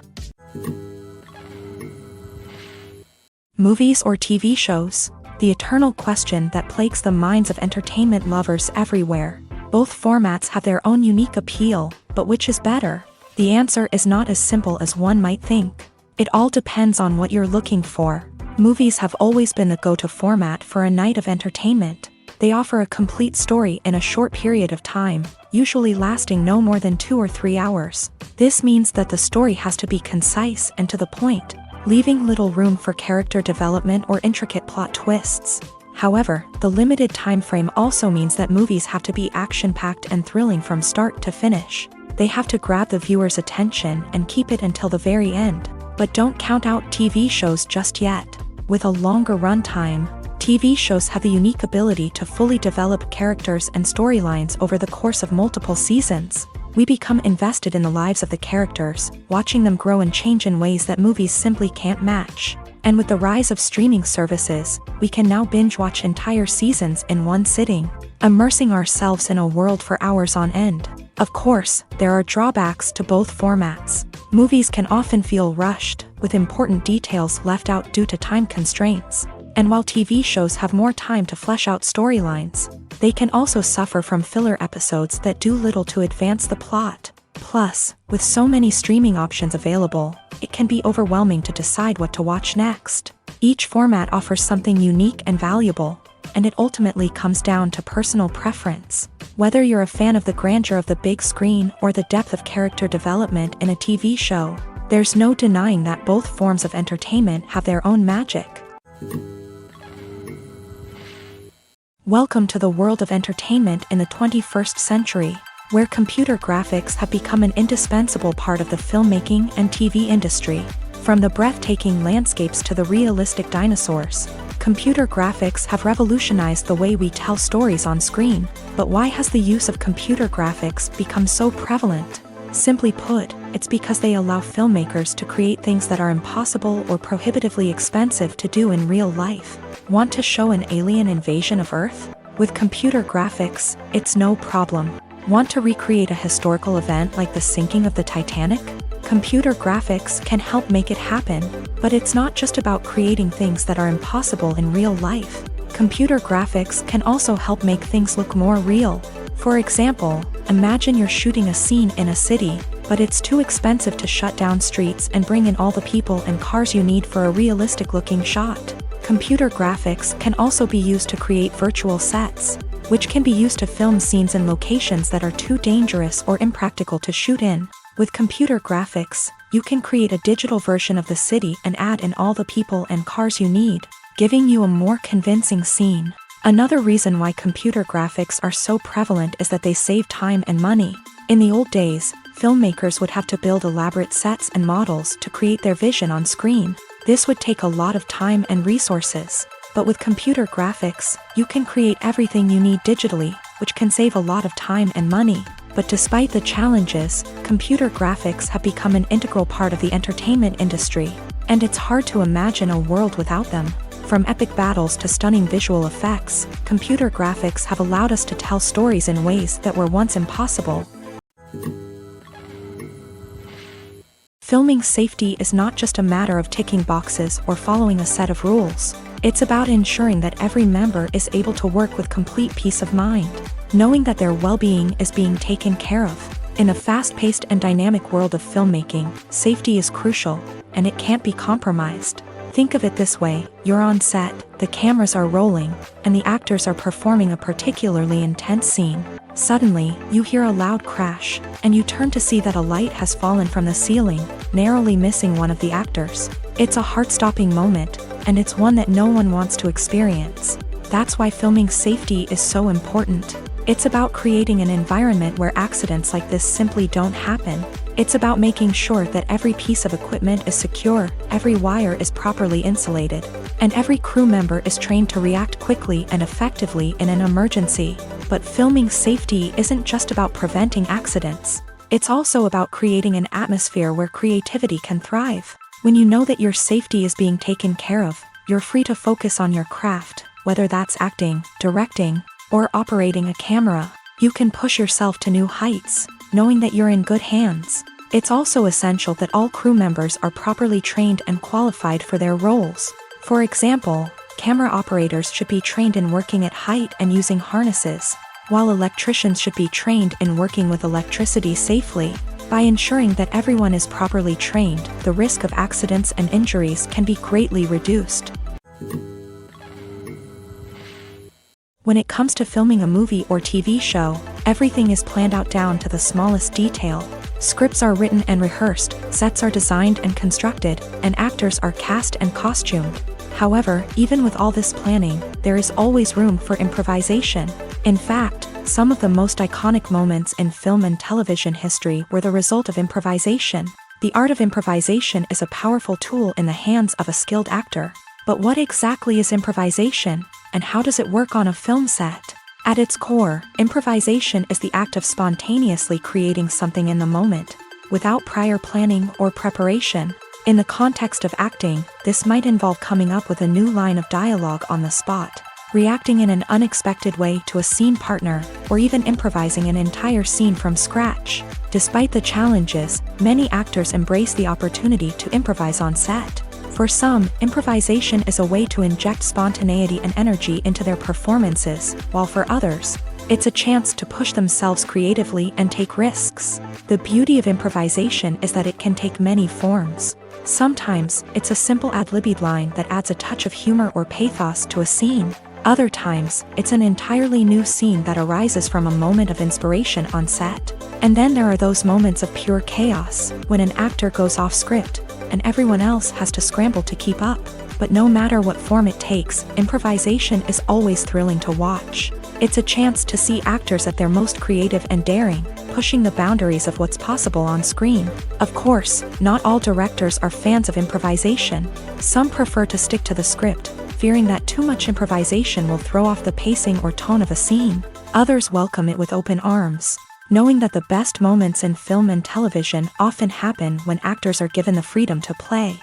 Speaker 1: Movies or TV shows? The eternal question that plagues the minds of entertainment lovers everywhere. Both formats have their own unique appeal, but which is better? The answer is not as simple as one might think. It all depends on what you're looking for. Movies have always been the go-to format for a night of entertainment. They offer a complete story in a short period of time, usually lasting no more than 2 or 3 hours. This means that the story has to be concise and to the point, leaving little room for character development or intricate plot twists. However, the limited time frame also means that movies have to be action-packed and thrilling from start to finish. They have to grab the viewer's attention and keep it until the very end. But don't count out TV shows just yet. With a longer runtime, TV shows have the unique ability to fully develop characters and storylines over the course of multiple seasons. We become invested in the lives of the characters, watching them grow and change in ways that movies simply can't match. And with the rise of streaming services, we can now binge-watch entire seasons in one sitting, immersing ourselves in a world for hours on end. Of course, there are drawbacks to both formats. Movies can often feel rushed, with important details left out due to time constraints. And while TV shows have more time to flesh out storylines, they can also suffer from filler episodes that do little to advance the plot. Plus, with so many streaming options available, it can be overwhelming to decide what to watch next. Each format offers something unique and valuable, and it ultimately comes down to personal preference. Whether you're a fan of the grandeur of the big screen or the depth of character development in a TV show, there's no denying that both forms of entertainment have their own magic. Welcome to the world of entertainment in the 21st century. where computer graphics have become an indispensable part of the filmmaking and TV industry. From the breathtaking landscapes to the realistic dinosaurs, computer graphics have revolutionized the way we tell stories on screen. But why has the use of computer graphics become so prevalent? Simply put, it's because they allow filmmakers to create things that are impossible or prohibitively expensive to do in real life. Want to show an alien invasion of Earth? With computer graphics, it's no problem. Want to recreate a historical event like the sinking of the Titanic? Computer graphics can help make it happen, but it's not just about creating things that are impossible in real life. Computer graphics can also help make things look more real. For example, imagine you're shooting a scene in a city, but it's too expensive to shut down streets and bring in all the people and cars you need for a realistic-looking shot. Computer graphics can also be used to create virtual sets, which can be used to film scenes in locations that are too dangerous or impractical to shoot in. With computer graphics, you can create a digital version of the city and add in all the people and cars you need, giving you a more convincing scene. Another reason why computer graphics are so prevalent is that they save time and money. In the old days, filmmakers would have to build elaborate sets and models to create their vision on screen. This would take a lot of time and resources. But with computer graphics, you can create everything you need digitally, which can save a lot of time and money. But despite the challenges, computer graphics have become an integral part of the entertainment industry, and it's hard to imagine a world without them. From epic battles to stunning visual effects, computer graphics have allowed us to tell stories in ways that were once impossible. Filming safety is not just a matter of ticking boxes or following a set of rules. It's about ensuring that every member is able to work with complete peace of mind, knowing that their well-being is being taken care of. In a fast-paced and dynamic world of filmmaking, safety is crucial, and it can't be compromised. Think of it this way: you're on set, the cameras are rolling, and the actors are performing a particularly intense scene. Suddenly, you hear a loud crash, and you turn to see that a light has fallen from the ceiling, narrowly missing one of the actors. It's a heart-stopping moment, and it's one that no one wants to experience. That's why filming safety is so important. It's about creating an environment where accidents like this simply don't happen. It's about making sure that every piece of equipment is secure, every wire is properly insulated, and every crew member is trained to react quickly and effectively in an emergency. But filming safety isn't just about preventing accidents. It's also about creating an atmosphere where creativity can thrive. When you know that your safety is being taken care of, you're free to focus on your craft, whether that's acting, directing, or operating a camera. You can push yourself to new heights, knowing that you're in good hands. It's also essential that all crew members are properly trained and qualified for their roles. For example, camera operators should be trained in working at height and using harnesses, while electricians should be trained in working with electricity safely. By ensuring that everyone is properly trained, the risk of accidents and injuries can be greatly reduced. When it comes to filming a movie or TV show, everything is planned out down to the smallest detail. Scripts are written and rehearsed, sets are designed and constructed, and actors are cast and costumed. However, even with all this planning, there is always room for improvisation. In fact, some of the most iconic moments in film and television history were the result of improvisation. The art of improvisation is a powerful tool in the hands of a skilled actor. But what exactly is improvisation, and how does it work on a film set? At its core, improvisation is the act of spontaneously creating something in the moment, without prior planning or preparation. In the context of acting, this might involve coming up with a new line of dialogue on the spot, reacting in an unexpected way to a scene partner, or even improvising an entire scene from scratch. Despite the challenges, many actors embrace the opportunity to improvise on set. For some, improvisation is a way to inject spontaneity and energy into their performances, while for others, it's a chance to push themselves creatively and take risks. The beauty of improvisation is that it can take many forms. Sometimes, it's a simple ad-libbed line that adds a touch of humor or pathos to a scene. Other times, it's an entirely new scene that arises from a moment of inspiration on set. And then there are those moments of pure chaos, when an actor goes off script, and everyone else has to scramble to keep up. But no matter what form it takes, improvisation is always thrilling to watch. It's a chance to see actors at their most creative and daring, pushing the boundaries of what's possible on screen. Of course, not all directors are fans of improvisation. Some prefer to stick to the script, fearing that too much improvisation will throw off the pacing or tone of a scene. Others welcome it with open arms, knowing that the best moments in film and television often happen when actors are given the freedom to play.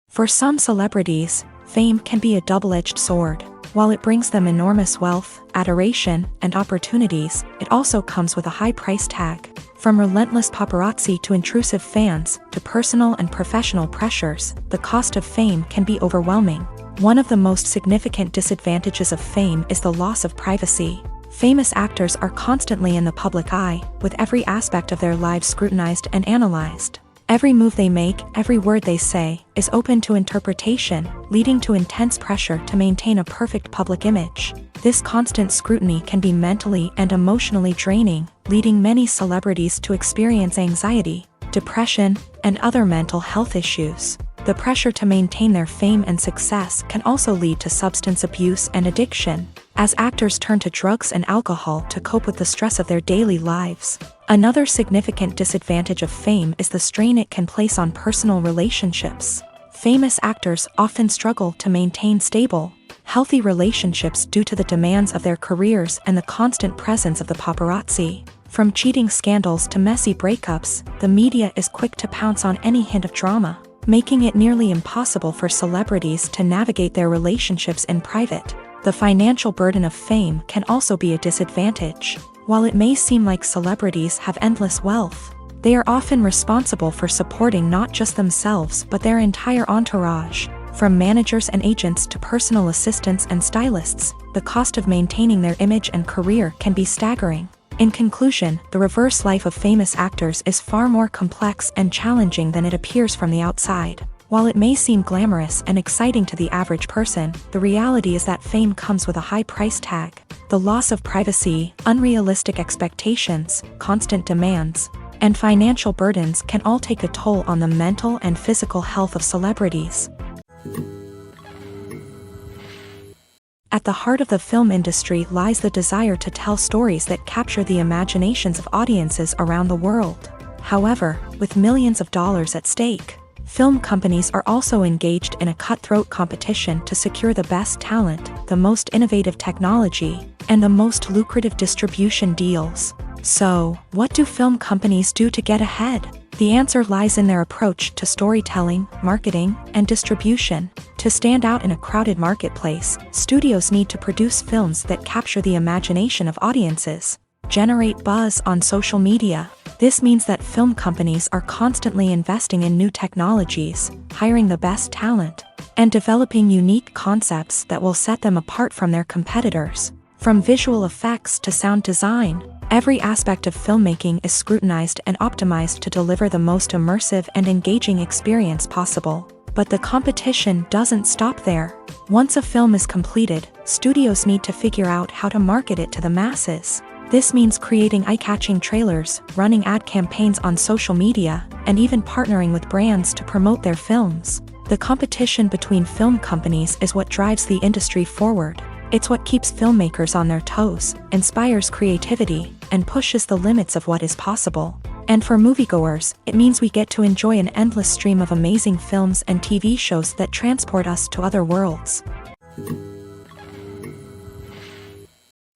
Speaker 1: For some celebrities, fame can be a double-edged sword. While it brings them enormous wealth, adoration, and opportunities, it also comes with a high price tag. From relentless paparazzi to intrusive fans, to personal and professional pressures, the cost of fame can be overwhelming. One of the most significant disadvantages of fame is the loss of privacy. Famous actors are constantly in the public eye, with every aspect of their lives scrutinized and analyzed. Every move they make, every word they say, is open to interpretation, leading to intense pressure to maintain a perfect public image. This constant scrutiny can be mentally and emotionally draining, leading many celebrities to experience anxiety, depression, and other mental health issues. The pressure to maintain their fame and success can also lead to substance abuse and addiction, as actors turn to drugs and alcohol to cope with the stress of their daily lives. Another significant disadvantage of fame is the strain it can place on personal relationships. Famous actors often struggle to maintain stable, healthy relationships due to the demands of their careers and the constant presence of the paparazzi. From cheating scandals to messy breakups, the media is quick to pounce on any hint of drama, making it nearly impossible for celebrities to navigate their relationships in private. The financial burden of fame can also be a disadvantage. While it may seem like celebrities have endless wealth, they are often responsible for supporting not just themselves but their entire entourage. From managers and agents to personal assistants and stylists, the cost of maintaining their image and career can be staggering. In conclusion, the reverse life of famous actors is far more complex and challenging than it appears from the outside. While it may seem glamorous and exciting to the average person, the reality is that fame comes with a high price tag. The loss of privacy, unrealistic expectations, constant demands, and financial burdens can all take a toll on the mental and physical health of celebrities. At the heart of the film industry lies the desire to tell stories that capture the imaginations of audiences around the world. However, with millions of dollars at stake, film companies are also engaged in a cutthroat competition to secure the best talent, the most innovative technology, and the most lucrative distribution deals. So, what do film companies do to get ahead? The answer lies in their approach to storytelling, marketing, and distribution. To stand out in a crowded marketplace, studios need to produce films that capture the imagination of audiences, generate buzz on social media. This means that film companies are constantly investing in new technologies, hiring the best talent, and developing unique concepts that will set them apart from their competitors. From visual effects to sound design, every aspect of filmmaking is scrutinized and optimized to deliver the most immersive and engaging experience possible. But the competition doesn't stop there. Once a film is completed, studios need to figure out how to market it to the masses. This means creating eye-catching trailers, running ad campaigns on social media, and even partnering with brands to promote their films. The competition between film companies is what drives the industry forward. It's what keeps filmmakers on their toes, inspires creativity, and pushes the limits of what is possible. And for moviegoers, it means we get to enjoy an endless stream of amazing films and TV shows that transport us to other worlds.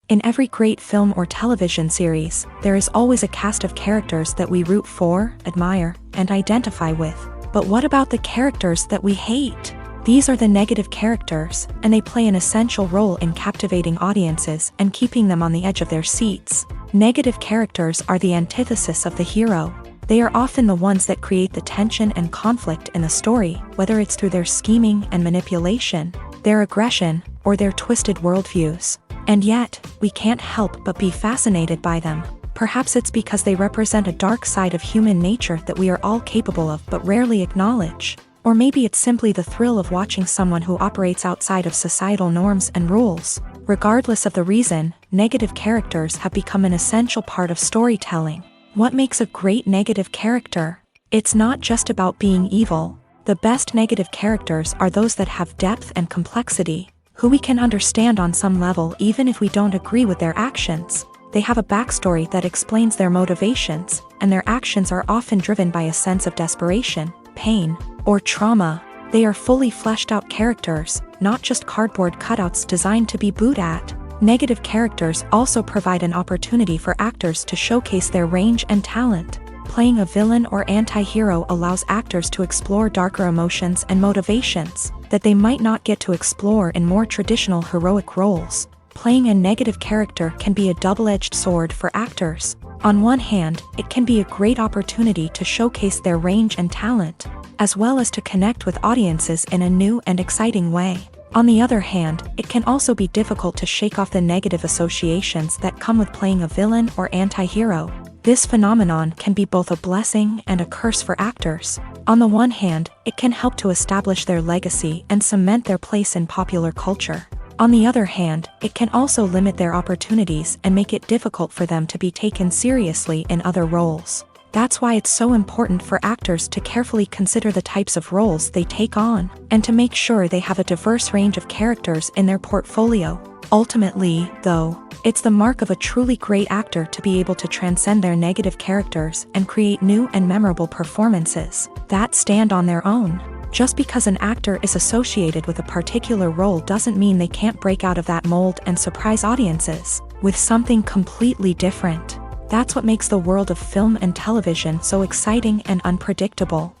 Speaker 1: In every great film or television series, there is always a cast of characters that we root for, admire, and identify with. But what about the characters that we hate? These are the negative characters, and they play an essential role in captivating audiences and keeping them on the edge of their seats. Negative characters are the antithesis of the hero. They are often the ones that create the tension and conflict in the story, whether it's through their scheming and manipulation, their aggression, or their twisted worldviews. And yet, we can't help but be fascinated by them. Perhaps it's because they represent a dark side of human nature that we are all capable of but rarely acknowledge. Or maybe it's simply the thrill of watching someone who operates outside of societal norms and rules. Regardless of the reason, negative characters have become an essential part of storytelling. What makes a great negative character? It's not just about being evil. The best negative characters are those that have depth and complexity, who we can understand on some level even if we don't agree with their actions. They have a backstory that explains their motivations, and their actions are often driven by a sense of desperation, pain, or trauma. They are fully fleshed out characters, not just cardboard cutouts designed to be booed at. Negative characters also provide an opportunity for actors to showcase their range and talent. Playing a villain or anti-hero allows actors to explore darker emotions and motivations that they might not get to explore in more traditional heroic roles. Playing a negative character can be a double-edged sword for actors. On one hand, it can be a great opportunity to showcase their range and talent, as well as to connect with audiences in a new and exciting way. On the other hand, it can also be difficult to shake off the negative associations that come with playing a villain or anti-hero. This phenomenon can be both a blessing and a curse for actors. On the one hand, it can help to establish their legacy and cement their place in popular culture. On the other hand, it can also limit their opportunities and make it difficult for them to be taken seriously in other roles. That's why it's so important for actors to carefully consider the types of roles they take on, and to make sure they have a diverse range of characters in their portfolio. Ultimately, though, it's the mark of a truly great actor to be able to transcend their negative characters and create new and memorable performances that stand on their own. Just because an actor is associated with a particular role doesn't mean they can't break out of that mold and surprise audiences with something completely different. That's what makes the world of film and television so exciting and unpredictable.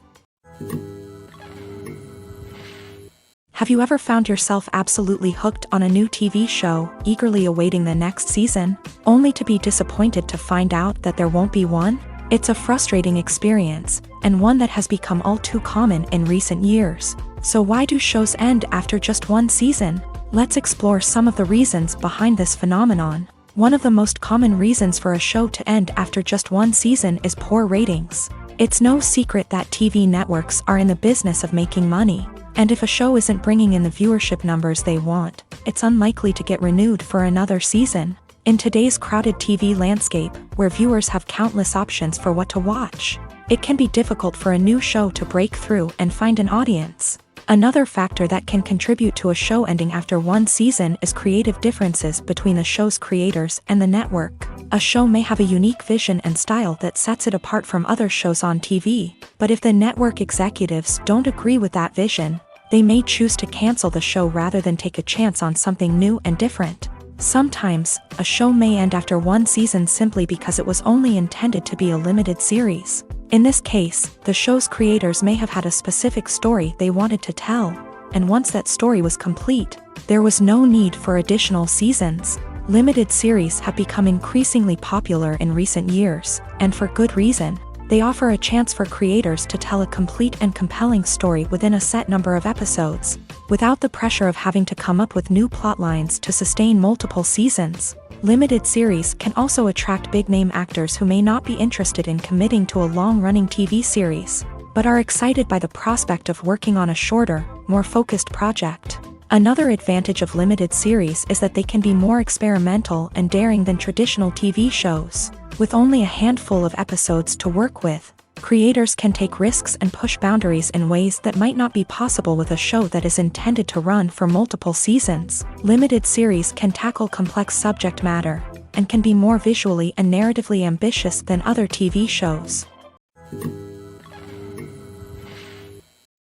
Speaker 1: Have you ever found yourself absolutely hooked on a new TV show, eagerly awaiting the next season, only to be disappointed to find out that there won't be one? It's a frustrating experience, and one that has become all too common in recent years. So why do shows end after just one season? Let's explore some of the reasons behind this phenomenon. One of the most common reasons for a show to end after just one season is poor ratings. It's no secret that TV networks are in the business of making money, and if a show isn't bringing in the viewership numbers they want, it's unlikely to get renewed for another season. In today's crowded TV landscape, where viewers have countless options for what to watch, it can be difficult for a new show to break through and find an audience. Another factor that can contribute to a show ending after one season is creative differences between the show's creators and the network. A show may have a unique vision and style that sets it apart from other shows on TV, but if the network executives don't agree with that vision, they may choose to cancel the show rather than take a chance on something new and different. Sometimes, a show may end after one season simply because it was only intended to be a limited series. In this case, the show's creators may have had a specific story they wanted to tell, and once that story was complete, there was no need for additional seasons. Limited series have become increasingly popular in recent years, and for good reason. They offer a chance for creators to tell a complete and compelling story within a set number of episodes, without the pressure of having to come up with new plot lines to sustain multiple seasons. Limited series can also attract big-name actors who may not be interested in committing to a long-running TV series, but are excited by the prospect of working on a shorter, more focused project. Another advantage of limited series is that they can be more experimental and daring than traditional TV shows. With only a handful of episodes to work with, creators can take risks and push boundaries in ways that might not be possible with a show that is intended to run for multiple seasons. Limited series can tackle complex subject matter, and can be more visually and narratively ambitious than other TV shows.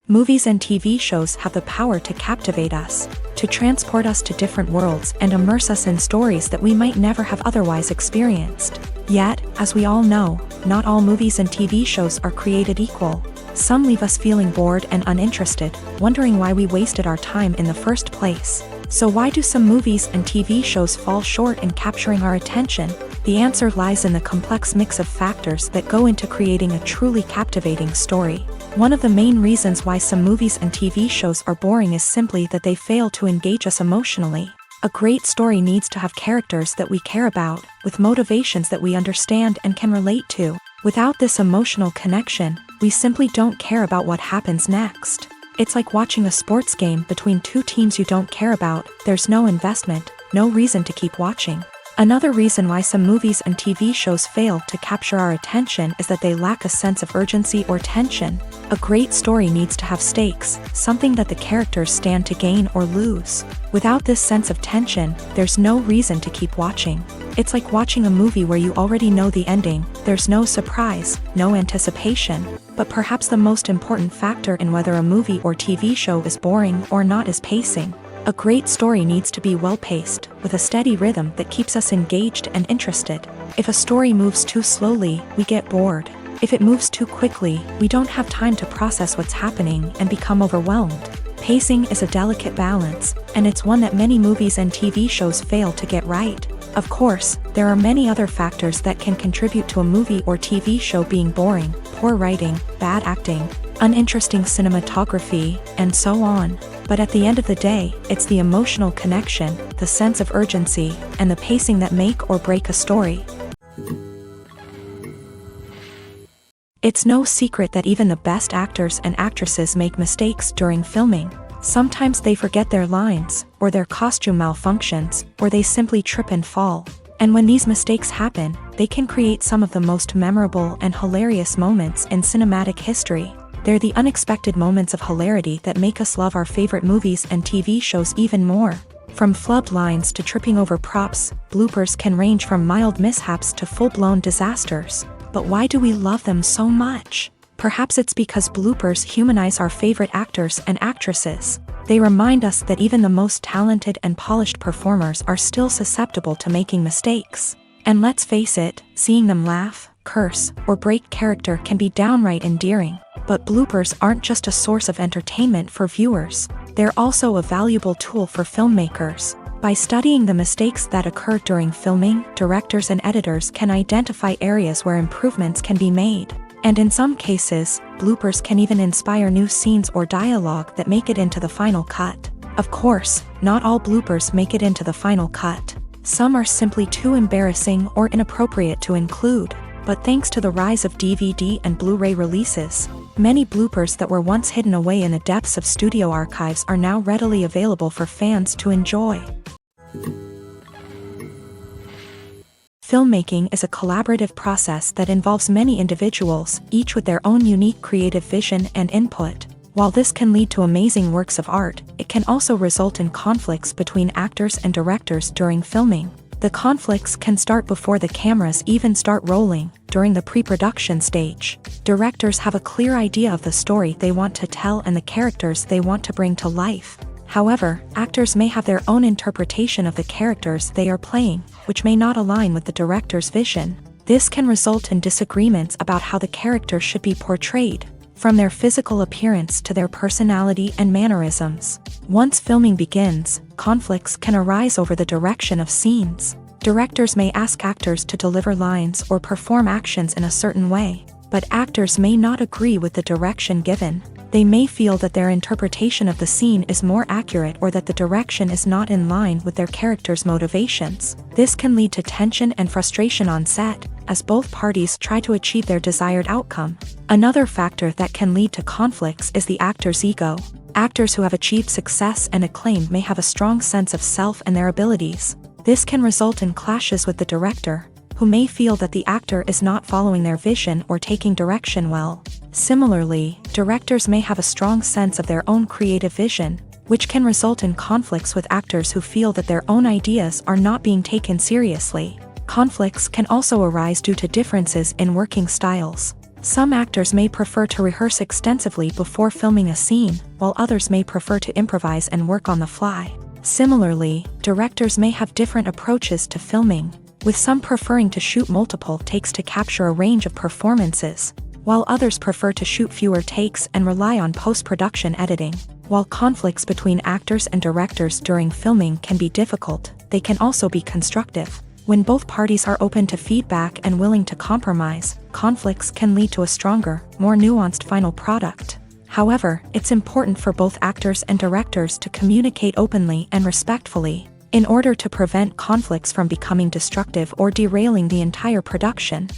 Speaker 1: Movies and TV shows have the power to captivate us, to transport us to different worlds and immerse us in stories that we might never have otherwise experienced. Yet, as we all know, not all movies and TV shows are created equal. Some leave us feeling bored and uninterested, wondering why we wasted our time in the first place. So why do some movies and TV shows fall short in capturing our attention? The answer lies in the complex mix of factors that go into creating a truly captivating story. One of the main reasons why some movies and TV shows are boring is simply that they fail to engage us emotionally. A great story needs to have characters that we care about, with motivations that we understand and can relate to. Without this emotional connection, we simply don't care about what happens next. It's like watching a sports game between two teams you don't care about. There's no investment, no reason to keep watching. Another reason why some movies and TV shows fail to capture our attention is that they lack a sense of urgency or tension. A great story needs to have stakes, something that the characters stand to gain or lose. Without this sense of tension, there's no reason to keep watching. It's like watching a movie where you already know the ending, there's no surprise, no anticipation. But perhaps the most important factor in whether a movie or TV show is boring or not is pacing. A great story needs to be well-paced, with a steady rhythm that keeps us engaged and interested. If a story moves too slowly, we get bored. If it moves too quickly, we don't have time to process what's happening and become overwhelmed. Pacing is a delicate balance, and it's one that many movies and TV shows fail to get right. Of course, there are many other factors that can contribute to a movie or TV show being boring: poor writing, bad acting, uninteresting cinematography, and so on. But at the end of the day, it's the emotional connection, the sense of urgency, and the pacing that make or break a story. It's no secret that even the best actors and actresses make mistakes during filming. Sometimes they forget their lines, or their costume malfunctions, or they simply trip and fall. And when these mistakes happen, they can create some of the most memorable and hilarious moments in cinematic history. They're the unexpected moments of hilarity that make us love our favorite movies and TV shows even more. From flubbed lines to tripping over props, bloopers can range from mild mishaps to full-blown disasters. But why do we love them so much? Perhaps it's because bloopers humanize our favorite actors and actresses. They remind us that even the most talented and polished performers are still susceptible to making mistakes. And let's face it, seeing them laugh, curse, or break character can be downright endearing. But bloopers aren't just a source of entertainment for viewers. They're also a valuable tool for filmmakers. By studying the mistakes that occur during filming, directors and editors can identify areas where improvements can be made. And in some cases, bloopers can even inspire new scenes or dialogue that make it into the final cut. Of course, not all bloopers make it into the final cut. Some are simply too embarrassing or inappropriate to include. But thanks to the rise of DVD and Blu-ray releases, many bloopers that were once hidden away in the depths of studio archives are now readily available for fans to enjoy. Filmmaking is a collaborative process that involves many individuals, each with their own unique creative vision and input. While this can lead to amazing works of art, it can also result in conflicts between actors and directors during filming. The conflicts can start before the cameras even start rolling, during the pre-production stage. Directors have a clear idea of the story they want to tell and the characters they want to bring to life. However, actors may have their own interpretation of the characters they are playing, which may not align with the director's vision. This can result in disagreements about how the character should be portrayed, from their physical appearance to their personality and mannerisms. Once filming begins, conflicts can arise over the direction of scenes. Directors may ask actors to deliver lines or perform actions in a certain way, but actors may not agree with the direction given. They may feel that their interpretation of the scene is more accurate or that the direction is not in line with their character's motivations. This can lead to tension and frustration on set, as both parties try to achieve their desired outcome. Another factor that can lead to conflicts is the actor's ego. Actors who have achieved success and acclaim may have a strong sense of self and their abilities. This can result in clashes with the director, who may feel that the actor is not following their vision or taking direction well. Similarly, directors may have a strong sense of their own creative vision, which can result in conflicts with actors who feel that their own ideas are not being taken seriously. Conflicts can also arise due to differences in working styles. Some actors may prefer to rehearse extensively before filming a scene, while others may prefer to improvise and work on the fly. Similarly, directors may have different approaches to filming, with some preferring to shoot multiple takes to capture a range of performances, while others prefer to shoot fewer takes and rely on post-production editing. While conflicts between actors and directors during filming can be difficult, they can also be constructive. When both parties are open to feedback and willing to compromise, conflicts can lead to a stronger, more nuanced final product. However, it's important for both actors and directors to communicate openly and respectfully, in order to prevent conflicts from becoming destructive or derailing the entire production.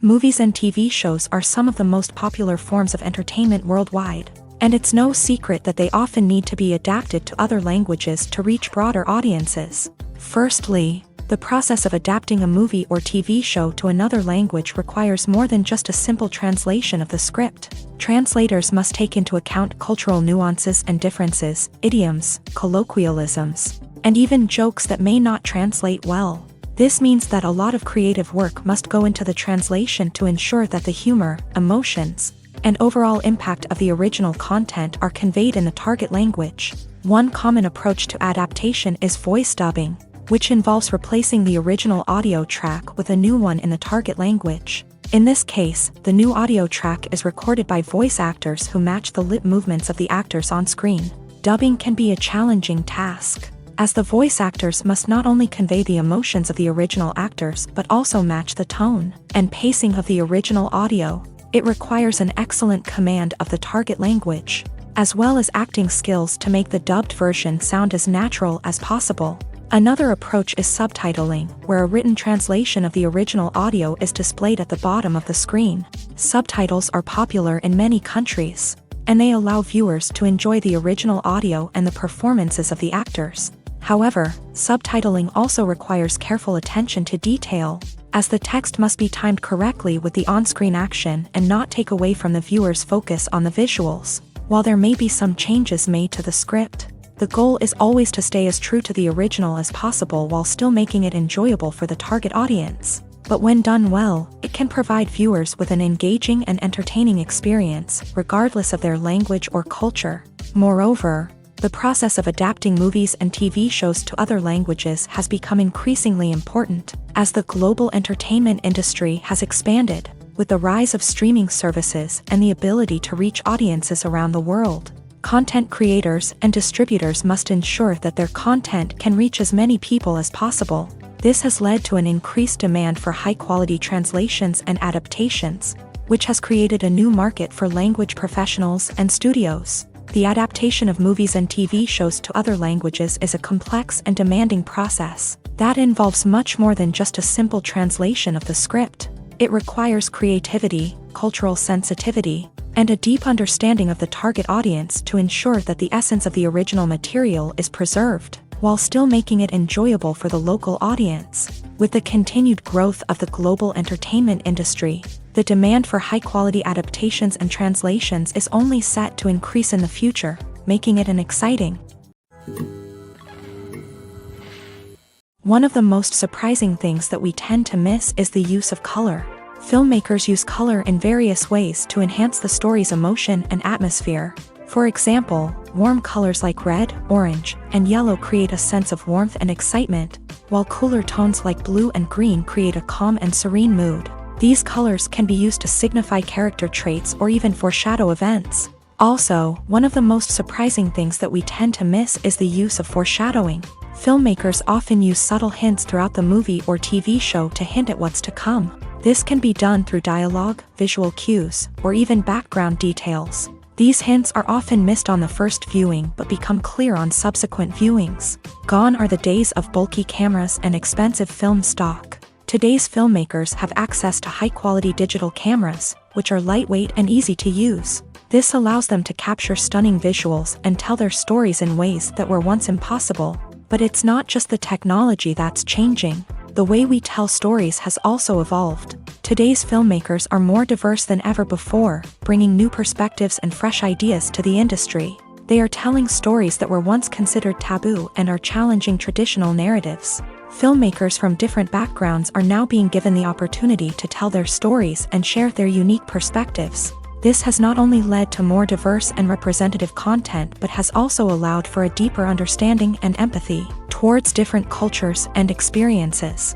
Speaker 1: Movies and TV shows are some of the most popular forms of entertainment worldwide. And it's no secret that they often need to be adapted to other languages to reach broader audiences. Firstly, the process of adapting a movie or TV show to another language requires more than just a simple translation of the script. Translators must take into account cultural nuances and differences, idioms, colloquialisms, and even jokes that may not translate well. This means that a lot of creative work must go into the translation to ensure that the humor, emotions, and overall impact of the original content are conveyed in the target language. One common approach to adaptation is voice dubbing, which involves replacing the original audio track with a new one in the target language. In this case, the new audio track is recorded by voice actors who match the lip movements of the actors on screen. Dubbing can be a challenging task, as the voice actors must not only convey the emotions of the original actors but also match the tone and pacing of the original audio. It requires an excellent command of the target language, as well as acting skills to make the dubbed version sound as natural as possible. Another approach is subtitling, where a written translation of the original audio is displayed at the bottom of the screen. Subtitles are popular in many countries, and they allow viewers to enjoy the original audio and the performances of the actors. However, subtitling also requires careful attention to detail, as the text must be timed correctly with the on-screen action and not take away from the viewer's focus on the visuals. While there may be some changes made to the script, the goal is always to stay as true to the original as possible while still making it enjoyable for the target audience. But when done well, it can provide viewers with an engaging and entertaining experience, regardless of their language or culture. Moreover, the process of adapting movies and TV shows to other languages has become increasingly important, as the global entertainment industry has expanded, with the rise of streaming services and the ability to reach audiences around the world. Content creators and distributors must ensure that their content can reach as many people as possible. This has led to an increased demand for high-quality translations and adaptations, which has created a new market for language professionals and studios. The adaptation of movies and TV shows to other languages is a complex and demanding process that involves much more than just a simple translation of the script. It requires creativity, cultural sensitivity, and a deep understanding of the target audience to ensure that the essence of the original material is preserved, while still making it enjoyable for the local audience. With the continued growth of the global entertainment industry, the demand for high-quality adaptations and translations is only set to increase in the future, making it an exciting. One of the most surprising things that we tend to miss is the use of color. Filmmakers use color in various ways to enhance the story's emotion and atmosphere. For example, warm colors like red, orange, and yellow create a sense of warmth and excitement, while cooler tones like blue and green create a calm and serene mood. These colors can be used to signify character traits or even foreshadow events. Also, one of the most surprising things that we tend to miss is the use of foreshadowing. Filmmakers often use subtle hints throughout the movie or TV show to hint at what's to come. This can be done through dialogue, visual cues, or even background details. These hints are often missed on the first viewing but become clear on subsequent viewings. Gone are the days of bulky cameras and expensive film stock. Today's filmmakers have access to high-quality digital cameras, which are lightweight and easy to use. This allows them to capture stunning visuals and tell their stories in ways that were once impossible. But it's not just the technology that's changing. The way we tell stories has also evolved. Today's filmmakers are more diverse than ever before, bringing new perspectives and fresh ideas to the industry. They are telling stories that were once considered taboo and are challenging traditional narratives. Filmmakers from different backgrounds are now being given the opportunity to tell their stories and share their unique perspectives. This has not only led to more diverse and representative content but has also allowed for a deeper understanding and empathy towards different cultures and experiences.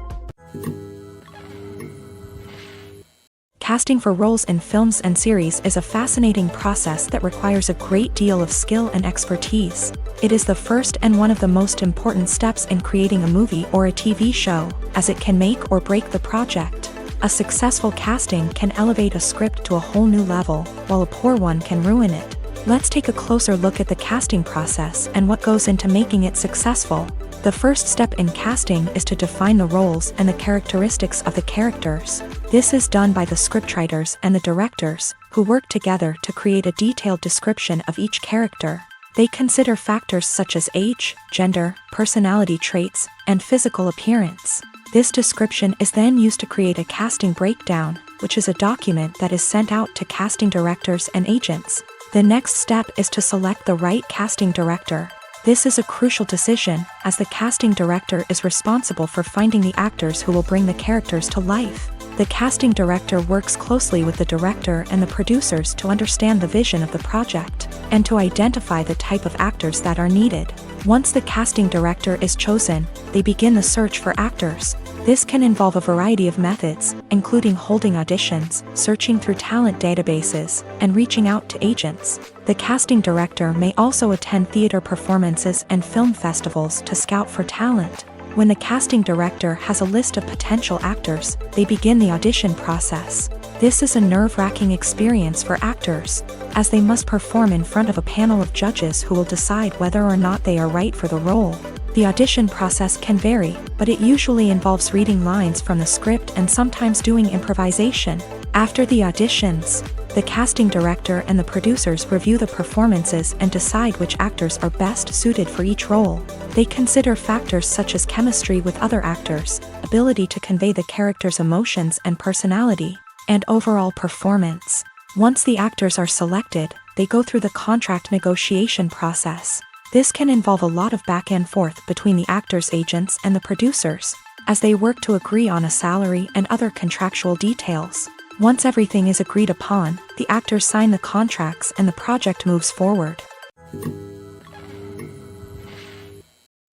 Speaker 1: Casting for roles in films and series is a fascinating process that requires a great deal of skill and expertise. It is the first and one of the most important steps in creating a movie or a TV show, as it can make or break the project. A successful casting can elevate a script to a whole new level, while a poor one can ruin it. Let's take a closer look at the casting process and what goes into making it successful. The first step in casting is to define the roles and the characteristics of the characters. This is done by the scriptwriters and the directors, who work together to create a detailed description of each character. They consider factors such as age, gender, personality traits, and physical appearance. This description is then used to create a casting breakdown, which is a document that is sent out to casting directors and agents. The next step is to select the right casting director. This is a crucial decision, as the casting director is responsible for finding the actors who will bring the characters to life. The casting director works closely with the director and the producers to understand the vision of the project, and to identify the type of actors that are needed. Once the casting director is chosen, they begin the search for actors. This can involve a variety of methods, including holding auditions, searching through talent databases, and reaching out to agents. The casting director may also attend theater performances and film festivals to scout for talent. When the casting director has a list of potential actors, they begin the audition process. This is a nerve-wracking experience for actors, as they must perform in front of a panel of judges who will decide whether or not they are right for the role. The audition process can vary, but it usually involves reading lines from the script and sometimes doing improvisation. After the auditions, the casting director and the producers review the performances and decide which actors are best suited for each role. They consider factors such as chemistry with other actors, ability to convey the character's emotions and personality, and overall performance. Once the actors are selected, they go through the contract negotiation process. This can involve a lot of back and forth between the actors' agents and the producers, as they work to agree on a salary and other contractual details. Once everything is agreed upon, the actors sign the contracts and the project moves forward.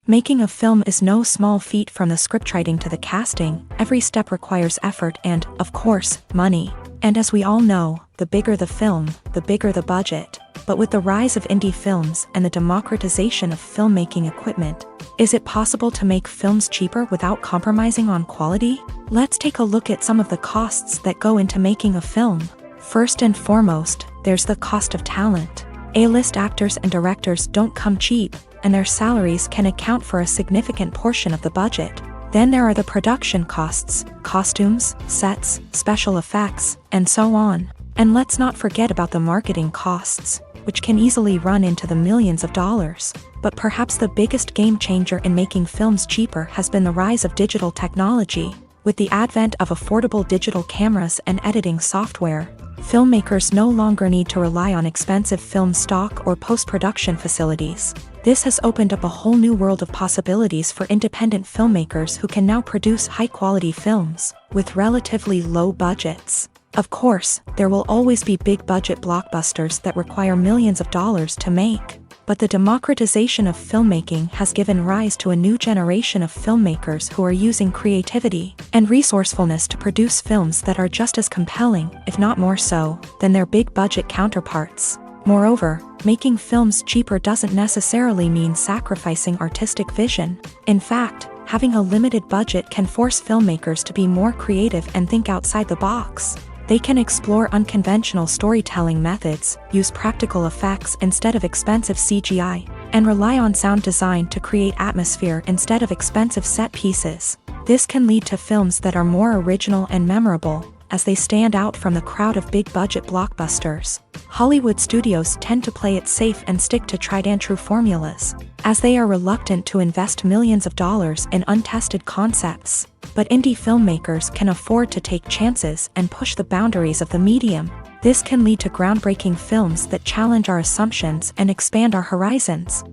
Speaker 1: Making a film is no small feat. From the scriptwriting to the casting, every step requires effort and, of course, money. And as we all know, the bigger the film, the bigger the budget. But with the rise of indie films and the democratization of filmmaking equipment, is it possible to make films cheaper without compromising on quality? Let's take a look at some of the costs that go into making a film. First and foremost, there's the cost of talent. A-list actors and directors don't come cheap, and their salaries can account for a significant portion of the budget. Then there are the production costs, costumes, sets, special effects, and so on. And let's not forget about the marketing costs, which can easily run into the millions of dollars. But perhaps the biggest game changer in making films cheaper has been the rise of digital technology. With the advent of affordable digital cameras and editing software, filmmakers no longer need to rely on expensive film stock or post-production facilities. This has opened up a whole new world of possibilities for independent filmmakers who can now produce high-quality films with relatively low budgets. Of course, there will always be big-budget blockbusters that require millions of dollars to make. But the democratization of filmmaking has given rise to a new generation of filmmakers who are using creativity and resourcefulness to produce films that are just as compelling, if not more so, than their big-budget counterparts. Moreover, making films cheaper doesn't necessarily mean sacrificing artistic vision. In fact, having a limited budget can force filmmakers to be more creative and think outside the box. They can explore unconventional storytelling methods, use practical effects instead of expensive CGI, and rely on sound design to create atmosphere instead of expensive set pieces. This can lead to films that are more original and memorable, as they stand out from the crowd of big-budget blockbusters. Hollywood studios tend to play it safe and stick to tried-and-true formulas, as they are reluctant to invest millions of dollars in untested concepts. But indie filmmakers can afford to take chances and push the boundaries of the medium. This can lead to groundbreaking films that challenge our assumptions and expand our horizons.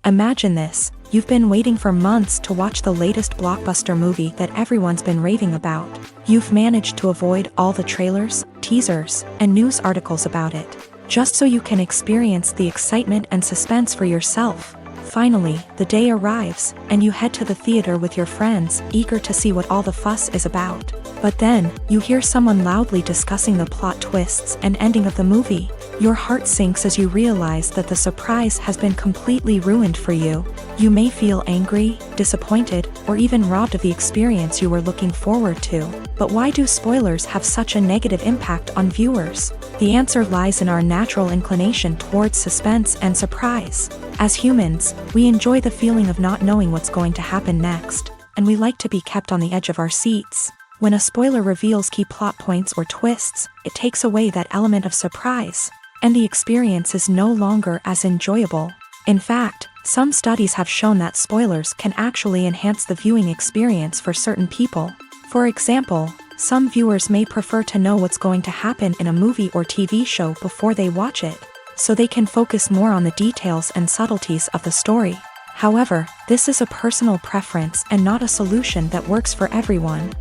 Speaker 1: Imagine this. You've been waiting for months to watch the latest blockbuster movie that everyone's been raving about. You've managed to avoid all the trailers, teasers, and news articles about it, just so you can experience the excitement and suspense for yourself. Finally, the day arrives, and you head to the theater with your friends, eager to see what all the fuss is about. But then, you hear someone loudly discussing the plot twists and ending of the movie. Your heart sinks as you realize that the surprise has been completely ruined for you. You may feel angry, disappointed, or even robbed of the experience you were looking forward to. But why do spoilers have such a negative impact on viewers? The answer lies in our natural inclination towards suspense and surprise. As humans, we enjoy the feeling of not knowing what's going to happen next, and we like to be kept on the edge of our seats. When a spoiler reveals key plot points or twists, it takes away that element of surprise, and the experience is no longer as enjoyable. In fact, some studies have shown that spoilers can actually enhance the viewing experience for certain people. For example, some viewers may prefer to know what's going to happen in a movie or TV show before they watch it, so they can focus more on the details and subtleties of the story. However, this is a personal preference and not a solution that works for everyone.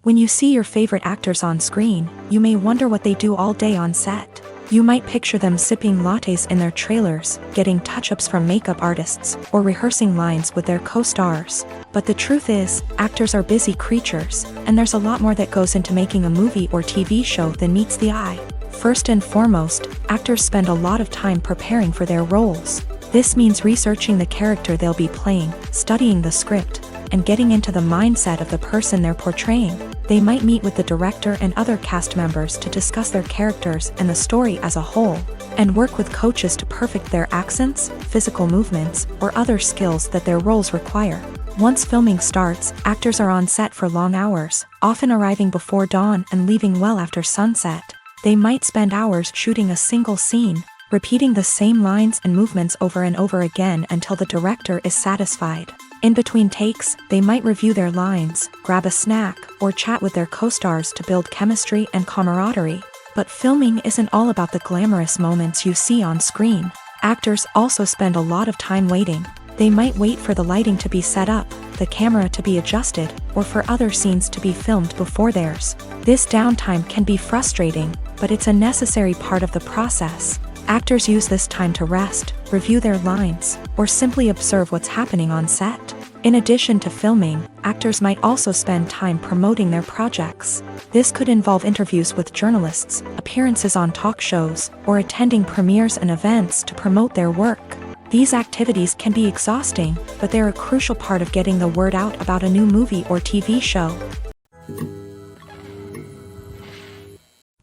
Speaker 1: When you see your favorite actors on screen, you may wonder what they do all day on set. You might picture them sipping lattes in their trailers, getting touch-ups from makeup artists, or rehearsing lines with their co-stars. But the truth is, actors are busy creatures, and there's a lot more that goes into making a movie or TV show than meets the eye. First and foremost, actors spend a lot of time preparing for their roles. This means researching the character they'll be playing, studying the script, and getting into the mindset of the person they're portraying. They might meet with the director and other cast members to discuss their characters and the story as a whole, and work with coaches to perfect their accents, physical movements, or other skills that their roles require. Once filming starts, actors are on set for long hours, often arriving before dawn and leaving well after sunset. They might spend hours shooting a single scene, repeating the same lines and movements over and over again until the director is satisfied. In between takes, they might review their lines, grab a snack, or chat with their co-stars to build chemistry and camaraderie. But filming isn't all about the glamorous moments you see on screen. Actors also spend a lot of time waiting. They might wait for the lighting to be set up, the camera to be adjusted, or for other scenes to be filmed before theirs. This downtime can be frustrating, but it's a necessary part of the process. Actors use this time to rest, review their lines, or simply observe what's happening on set. In addition to filming, actors might also spend time promoting their projects. This could involve interviews with journalists, appearances on talk shows, or attending premieres and events to promote their work. These activities can be exhausting, but they're a crucial part of getting the word out about a new movie or TV show.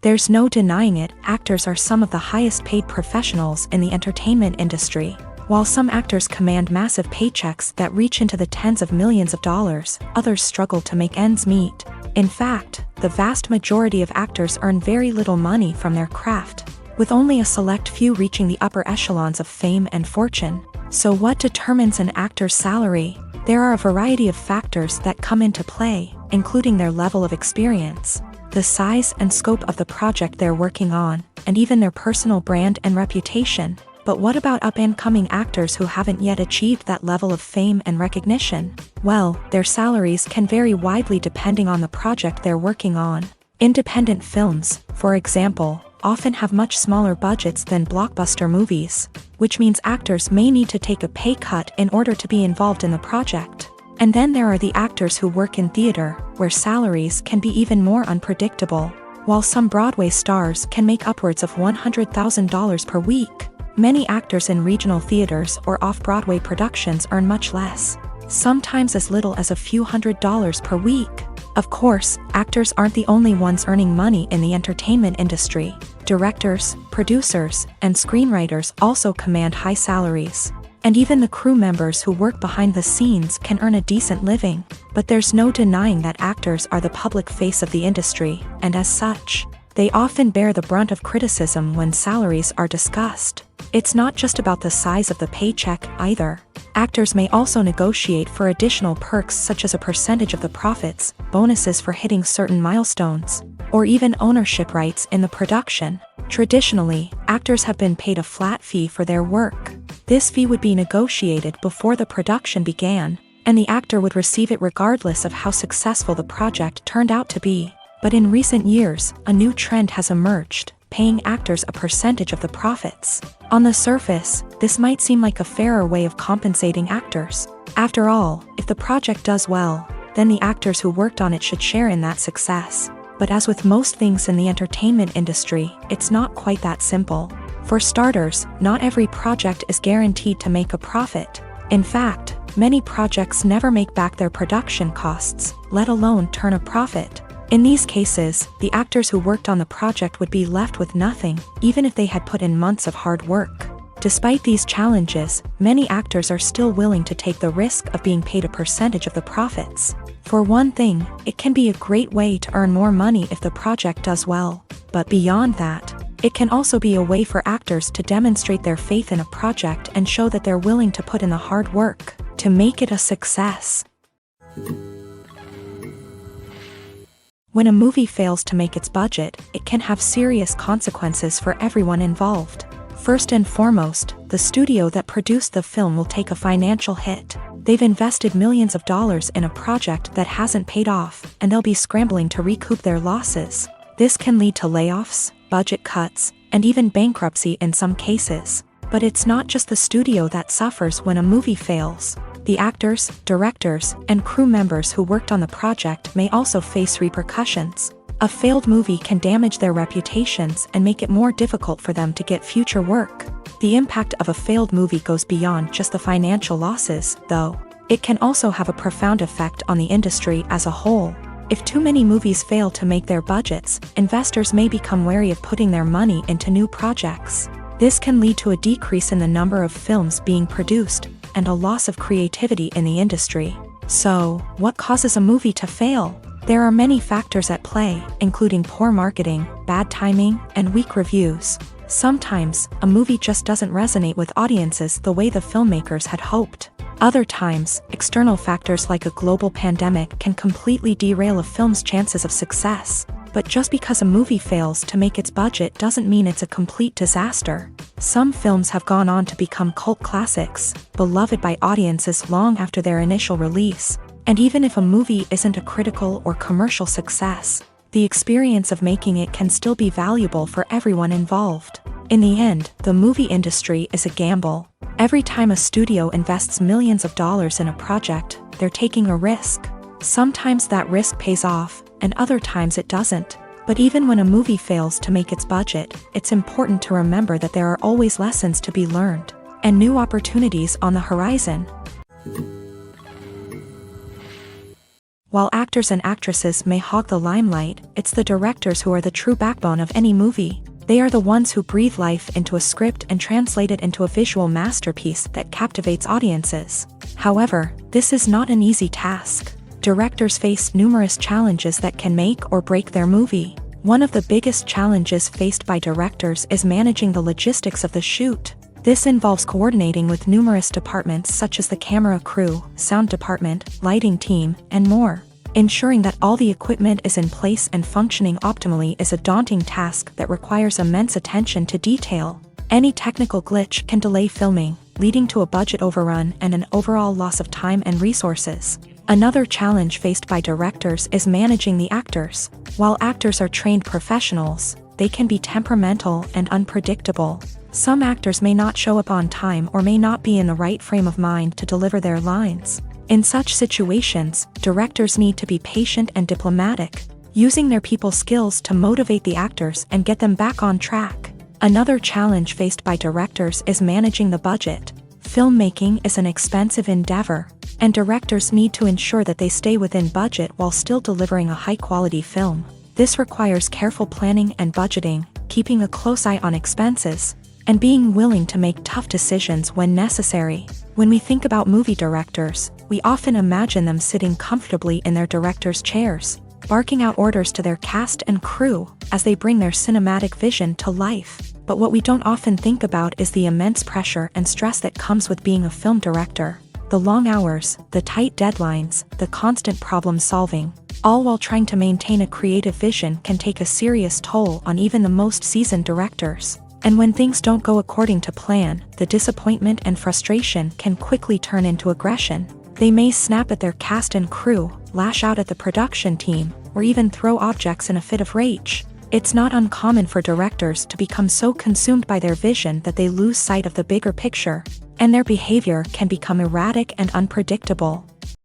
Speaker 1: There's no denying it, actors are some of the highest paid professionals in the entertainment industry. While some actors command massive paychecks that reach into the tens of millions of dollars, others struggle to make ends meet. In fact, the vast majority of actors earn very little money from their craft, with only a select few reaching the upper echelons of fame and fortune. So what determines an actor's salary? There are a variety of factors that come into play, including their level of experience, the size and scope of the project they're working on, and even their personal brand and reputation. But what about up-and-coming actors who haven't yet achieved that level of fame and recognition? Well, their salaries can vary widely depending on the project they're working on. Independent films, for example, often have much smaller budgets than blockbuster movies, which means actors may need to take a pay cut in order to be involved in the project. And then there are the actors who work in theater, where salaries can be even more unpredictable. While some Broadway stars can make upwards of $100,000 per week, many actors in regional theaters or off-Broadway productions earn much less, sometimes as little as a few $100s per week. Of course, actors aren't the only ones earning money in the entertainment industry. Directors, producers, and screenwriters also command high salaries. And even the crew members who work behind the scenes can earn a decent living. But there's no denying that actors are the public face of the industry, and as such, they often bear the brunt of criticism when salaries are discussed. It's not just about the size of the paycheck, either. Actors may also negotiate for additional perks such as a percentage of the profits, bonuses for hitting certain milestones, or even ownership rights in the production. Traditionally, actors have been paid a flat fee for their work. This fee would be negotiated before the production began, and the actor would receive it regardless of how successful the project turned out to be. But in recent years, a new trend has emerged, paying actors a percentage of the profits. On the surface, this might seem like a fairer way of compensating actors. After all, if the project does well, then the actors who worked on it should share in that success. But as with most things in the entertainment industry, it's not quite that simple. For starters, not every project is guaranteed to make a profit. In fact, many projects never make back their production costs, let alone turn a profit. In these cases, the actors who worked on the project would be left with nothing, even if they had put in months of hard work. Despite these challenges, many actors are still willing to take the risk of being paid a percentage of the profits. For one thing, it can be a great way to earn more money if the project does well. But beyond that, it can also be a way for actors to demonstrate their faith in a project and show that they're willing to put in the hard work to make it a success. When a movie fails to make its budget, it can have serious consequences for everyone involved. First and foremost, the studio that produced the film will take a financial hit. They've invested millions of dollars in a project that hasn't paid off, and they'll be scrambling to recoup their losses. This can lead to layoffs, budget cuts, and even bankruptcy in some cases. But it's not just the studio that suffers when a movie fails. The actors, directors, and crew members who worked on the project may also face repercussions. A failed movie can damage their reputations and make it more difficult for them to get future work. The impact of a failed movie goes beyond just the financial losses, though. It can also have a profound effect on the industry as a whole. If too many movies fail to make their budgets, investors may become wary of putting their money into new projects. This can lead to a decrease in the number of films being produced, and a loss of creativity in the industry. So, what causes a movie to fail? There are many factors at play, including poor marketing, bad timing, and weak reviews. Sometimes, a movie just doesn't resonate with audiences the way the filmmakers had hoped. Other times, external factors like a global pandemic can completely derail a film's chances of success. But just because a movie fails to make its budget doesn't mean it's a complete disaster. Some films have gone on to become cult classics, beloved by audiences long after their initial release. And even if a movie isn't a critical or commercial success, the experience of making it can still be valuable for everyone involved. In the end, the movie industry is a gamble. Every time a studio invests millions of dollars in a project, they're taking a risk. Sometimes that risk pays off, and other times it doesn't. But even when a movie fails to make its budget, it's important to remember that there are always lessons to be learned, and new opportunities on the horizon. While actors and actresses may hog the limelight, it's the directors who are the true backbone of any movie. They are the ones who breathe life into a script and translate it into a visual masterpiece that captivates audiences. However, this is not an easy task. Directors face numerous challenges that can make or break their movie. One of the biggest challenges faced by directors is managing the logistics of the shoot. This involves coordinating with numerous departments such as the camera crew, sound department, lighting team, and more. Ensuring that all the equipment is in place and functioning optimally is a daunting task that requires immense attention to detail. Any technical glitch can delay filming, leading to a budget overrun and an overall loss of time and resources. Another challenge faced by directors is managing the actors. While actors are trained professionals, they can be temperamental and unpredictable. Some actors may not show up on time or may not be in the right frame of mind to deliver their lines. In such situations, directors need to be patient and diplomatic, using their people skills to motivate the actors and get them back on track. Another challenge faced by directors is managing the budget. Filmmaking is an expensive endeavor, and directors need to ensure that they stay within budget while still delivering a high-quality film. This requires careful planning and budgeting, keeping a close eye on expenses, and being willing to make tough decisions when necessary. When we think about movie directors, we often imagine them sitting comfortably in their director's chairs, barking out orders to their cast and crew as they bring their cinematic vision to life. But what we don't often think about is the immense pressure and stress that comes with being a film director. The long hours, the tight deadlines, the constant problem solving, all while trying to maintain a creative vision can take a serious toll on even the most seasoned directors. And when things don't go according to plan, the disappointment and frustration can quickly turn into aggression. They may snap at their cast and crew, lash out at the production team, or even throw objects in a fit of rage. It's not uncommon for directors to become so consumed by their vision that they lose sight of the bigger picture, and their behavior can become erratic and unpredictable.